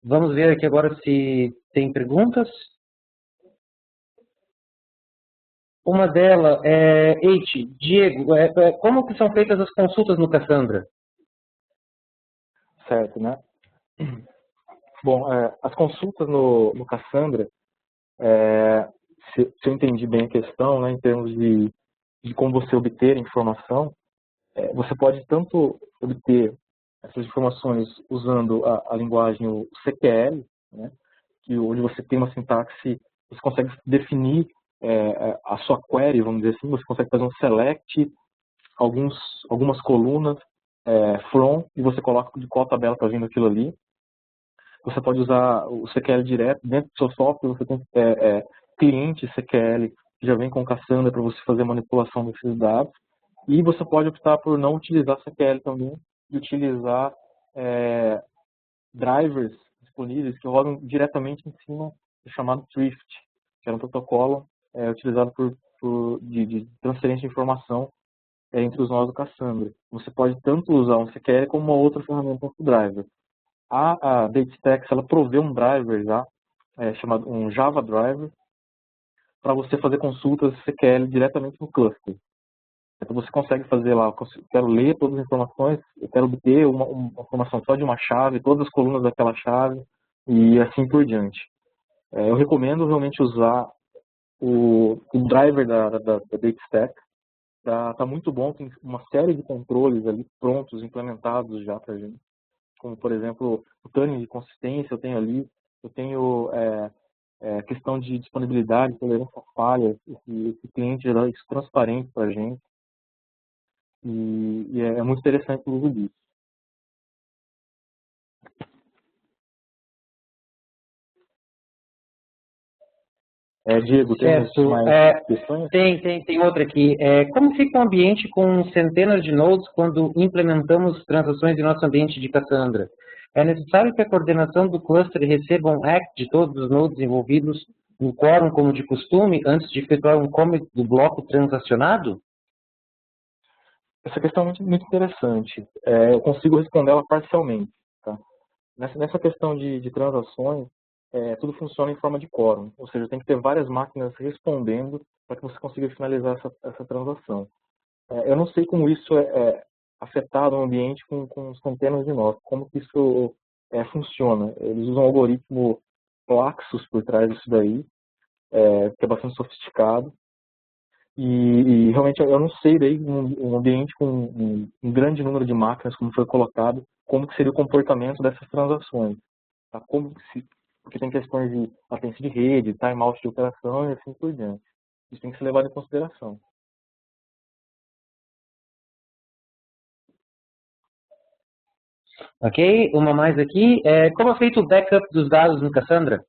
Vamos ver aqui agora se tem perguntas. Uma delas é, Diego, como que são feitas as consultas no Cassandra? Certo, né? Bom, as consultas no Cassandra, se eu entendi bem a questão, né, em termos de como você obter informação, você pode tanto obter essas informações usando a linguagem o CQL, né, onde você tem uma sintaxe, você consegue definir a sua query, vamos dizer assim, você consegue fazer um select, algumas colunas from, e você coloca de qual tabela está vindo aquilo ali. Você pode usar o CQL direto dentro do seu software, você tem cliente CQL que já vem com Cassandra para você fazer a manipulação desses dados. E você pode optar por não utilizar CQL também e utilizar drivers disponíveis que rodam diretamente em cima do chamado Thrift, que era um protocolo utilizado de transferência de informação entre os nós do Cassandra. Você pode tanto usar um CQL como uma outra ferramenta do driver. A DataStax, ela provê um driver já, chamado um Java Driver, para você fazer consultas CQL diretamente no cluster. Então você consegue fazer lá, eu quero ler todas as informações, eu quero obter uma informação só de uma chave, todas as colunas daquela chave, e assim por diante. Eu recomendo realmente usar o driver da DataStax. Tá muito bom, tem uma série de controles ali prontos, implementados já para a gente. Como, por exemplo, o tuning de consistência eu tenho ali, eu tenho questão de disponibilidade, tolerância a falhas, esse cliente gerar isso transparente para a gente. E é muito interessante o uso disso. Diego, tem mais questões? Tem outra aqui. Como fica o ambiente com centenas de nodes quando implementamos transações em nosso ambiente de Cassandra? É necessário que a coordenação do cluster receba um ACK de todos os nodes envolvidos no quórum como de costume antes de efetuar um commit do bloco transacionado? Essa questão é muito interessante. Eu consigo responder ela parcialmente. Tá? Nessa questão de transações, tudo funciona em forma de quórum. Ou seja, tem que ter várias máquinas respondendo para que você consiga finalizar essa transação. Eu não sei como isso é afetado no ambiente com centenas de nós. Como que isso funciona? Eles usam um algoritmo Plaxus por trás disso daí, que é bastante sofisticado. E realmente eu não sei daí um ambiente com um grande número de máquinas, como foi colocado, como que seria o comportamento dessas transações. Tá? Porque tem questões de latência de rede, timeout de operação e assim por diante. Isso tem que ser levado em consideração. Ok, uma mais aqui. Como é feito o backup dos dados no Cassandra?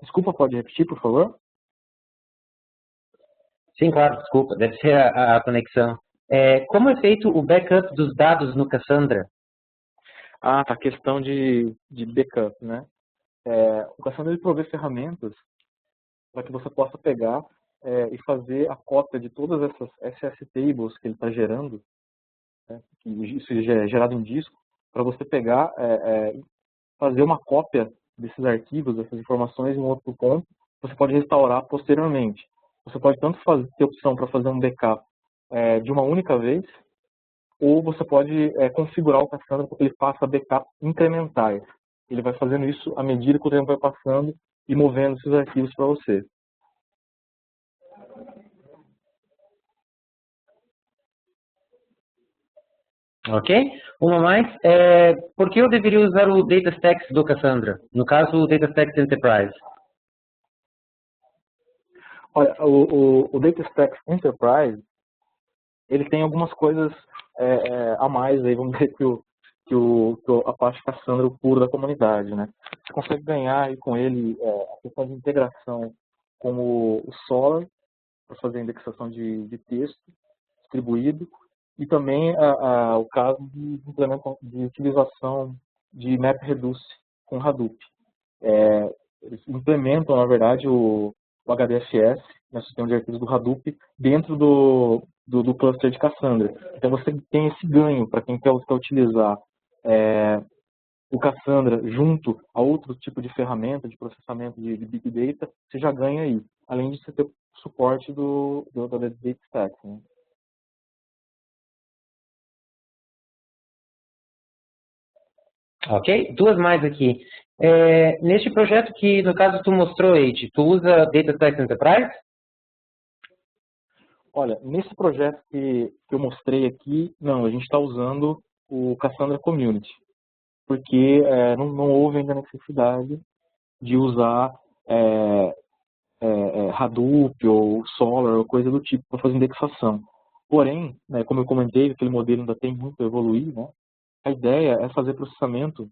Desculpa, pode repetir, por favor? Sim, claro, desculpa, deve ser a conexão. Como é feito o backup dos dados no Cassandra? Tá, questão de backup, né? O Cassandra ele provê ferramentas para que você possa pegar e fazer a cópia de todas essas SS tables que ele está gerando, né? Que isso é gerado em disco, para você pegar, fazer uma cópia desses arquivos, dessas informações em um outro ponto, você pode restaurar posteriormente. Você pode tanto ter opção para fazer um backup de uma única vez, ou você pode configurar o Cassandra para que ele faça backups incrementais. Ele vai fazendo isso à medida que o tempo vai passando e movendo esses arquivos para você. Ok? Uma mais. Por que eu deveria usar o DataStax do Cassandra? No caso, o DataStax Enterprise. Olha, o DataStax Enterprise, ele tem algumas coisas a mais, aí, vamos dizer, que a parte Cassandra, o puro da comunidade, né? Você consegue ganhar aí com ele a questão de integração como o Solar, para fazer a indexação de texto distribuído, e também o caso de utilização de MapReduce com Hadoop. Eles implementam, na verdade, o HDFS, né, sistema de arquivos do Hadoop, dentro do cluster de Cassandra. Então você tem esse ganho para quem quer utilizar o Cassandra junto a outro tipo de ferramenta de processamento de Big Data, você já ganha aí, além de você ter o suporte da DataStax. Né? Ok? Duas mais aqui. Neste projeto que, no caso, tu mostrou, Eide, tu usa DataStax Enterprise? Olha, nesse projeto que eu mostrei aqui, não, a gente está usando o Cassandra Community, porque não houve ainda necessidade de usar Hadoop ou Solar ou coisa do tipo para fazer indexação. Porém, né, como eu comentei, aquele modelo ainda tem muito a evoluir, né? A ideia é fazer processamento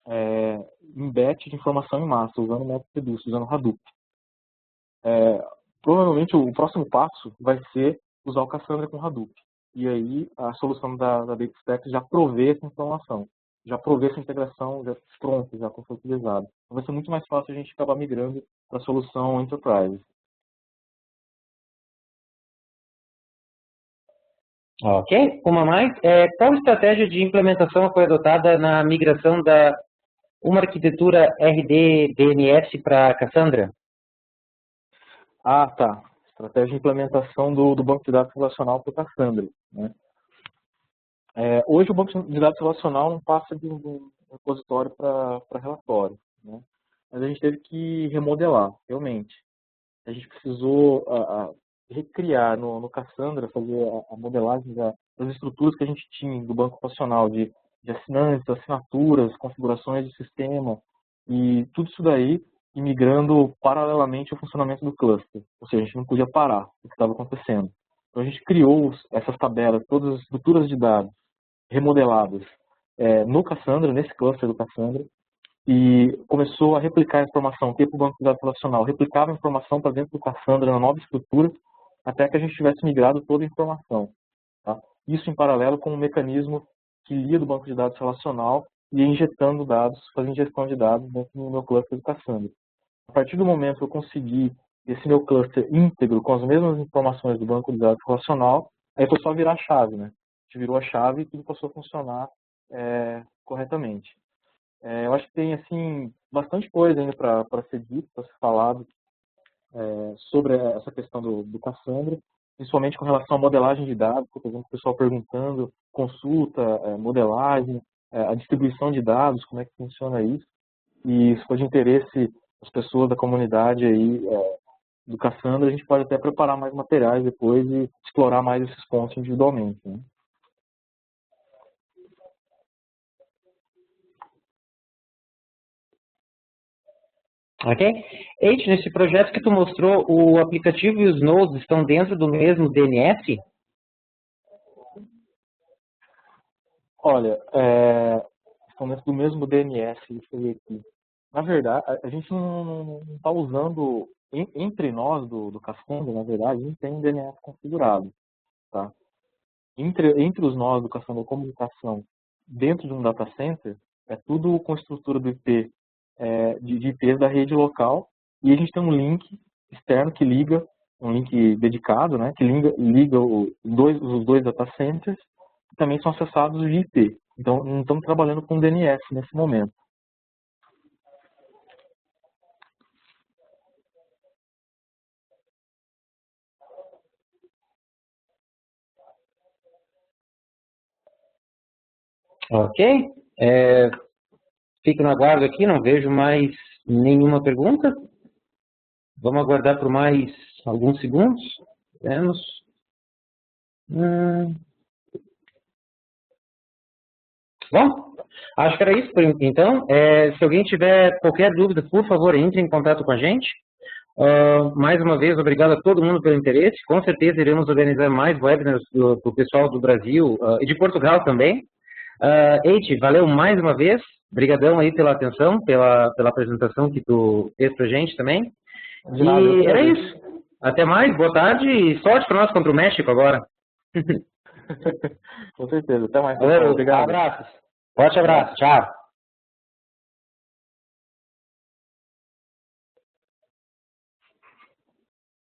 em batch de informação em massa, usando o método Reduce, usando o Hadoop. Provavelmente o próximo passo vai ser usar o Cassandra com Hadoop. E aí a solução da DataStax já provê essa informação, já provê essa integração já pronta, já foi utilizada. Então vai ser muito mais fácil a gente acabar migrando para a solução Enterprise. Ok, uma mais. Qual estratégia de implementação foi adotada na migração da uma arquitetura RDBMS para Cassandra? Ah, tá. Estratégia de implementação do banco de dados relacional para o Cassandra, né? Hoje o banco de dados relacional não passa de um repositório para relatório, né? Mas a gente teve que remodelar, realmente. A gente precisou recriar no Cassandra, fazer a modelagem das estruturas que a gente tinha do banco relacional, de assinantes, assinaturas, configurações de sistema, e tudo isso daí e migrando paralelamente ao funcionamento do cluster. Ou seja, a gente não podia parar o que estava acontecendo. Então a gente criou essas tabelas, todas as estruturas de dados remodeladas no Cassandra, nesse cluster do Cassandra, e começou a replicar a informação, o tempo banco de dados relacional replicava a informação para dentro do Cassandra na nova estrutura, até que a gente tivesse migrado toda a informação. Tá? Isso em paralelo com um mecanismo que lia do banco de dados relacional e ia injetando dados, fazendo ingestão de dados dentro do meu cluster do Cassandra. A partir do momento que eu consegui esse meu cluster íntegro com as mesmas informações do banco de dados relacional, aí foi só virar a chave, né? A gente virou a chave e tudo passou a funcionar corretamente. Eu acho que tem assim bastante coisa ainda para ser dito, para ser falado sobre essa questão do Cassandra, principalmente com relação à modelagem de dados, por exemplo, o pessoal perguntando, consulta, modelagem, a distribuição de dados, como é que funciona isso. E se for de interesse das pessoas da comunidade aí, do Cassandra, a gente pode até preparar mais materiais depois e explorar mais esses pontos individualmente, né? Ok? Eight, nesse projeto que tu mostrou, o aplicativo e os nodes estão dentro do mesmo DNS? Olha, estão dentro do mesmo DNS, deixa eu ver aqui. Na verdade, a gente não está usando, entre nós do Cassandra, na verdade, a gente tem um DNS configurado. Tá? Entre os nós do Cassandra Comunicação, dentro de um data center, é tudo com estrutura do IP, de IPs da rede local, e a gente tem um link externo que liga, um link dedicado, né, que liga os dois data centers, que também são acessados de IP. Então, não estamos trabalhando com DNS nesse momento. Ok. Fico no aguardo aqui, não vejo mais nenhuma pergunta. Vamos aguardar por mais alguns segundos. Vemos. Bom, acho que era isso por então. Se alguém tiver qualquer dúvida, por favor, entre em contato com a gente. Mais uma vez, obrigado a todo mundo pelo interesse. Com certeza iremos organizar mais webinars para o pessoal do Brasil e de Portugal também. Eite, valeu mais uma vez. Obrigadão aí pela atenção, pela apresentação que tu fez pra gente também. E era isso. Até mais, boa tarde e sorte para nós contra o México agora. Com certeza, até mais. Valeu, Obrigado. Abraços. Forte abraço, tchau.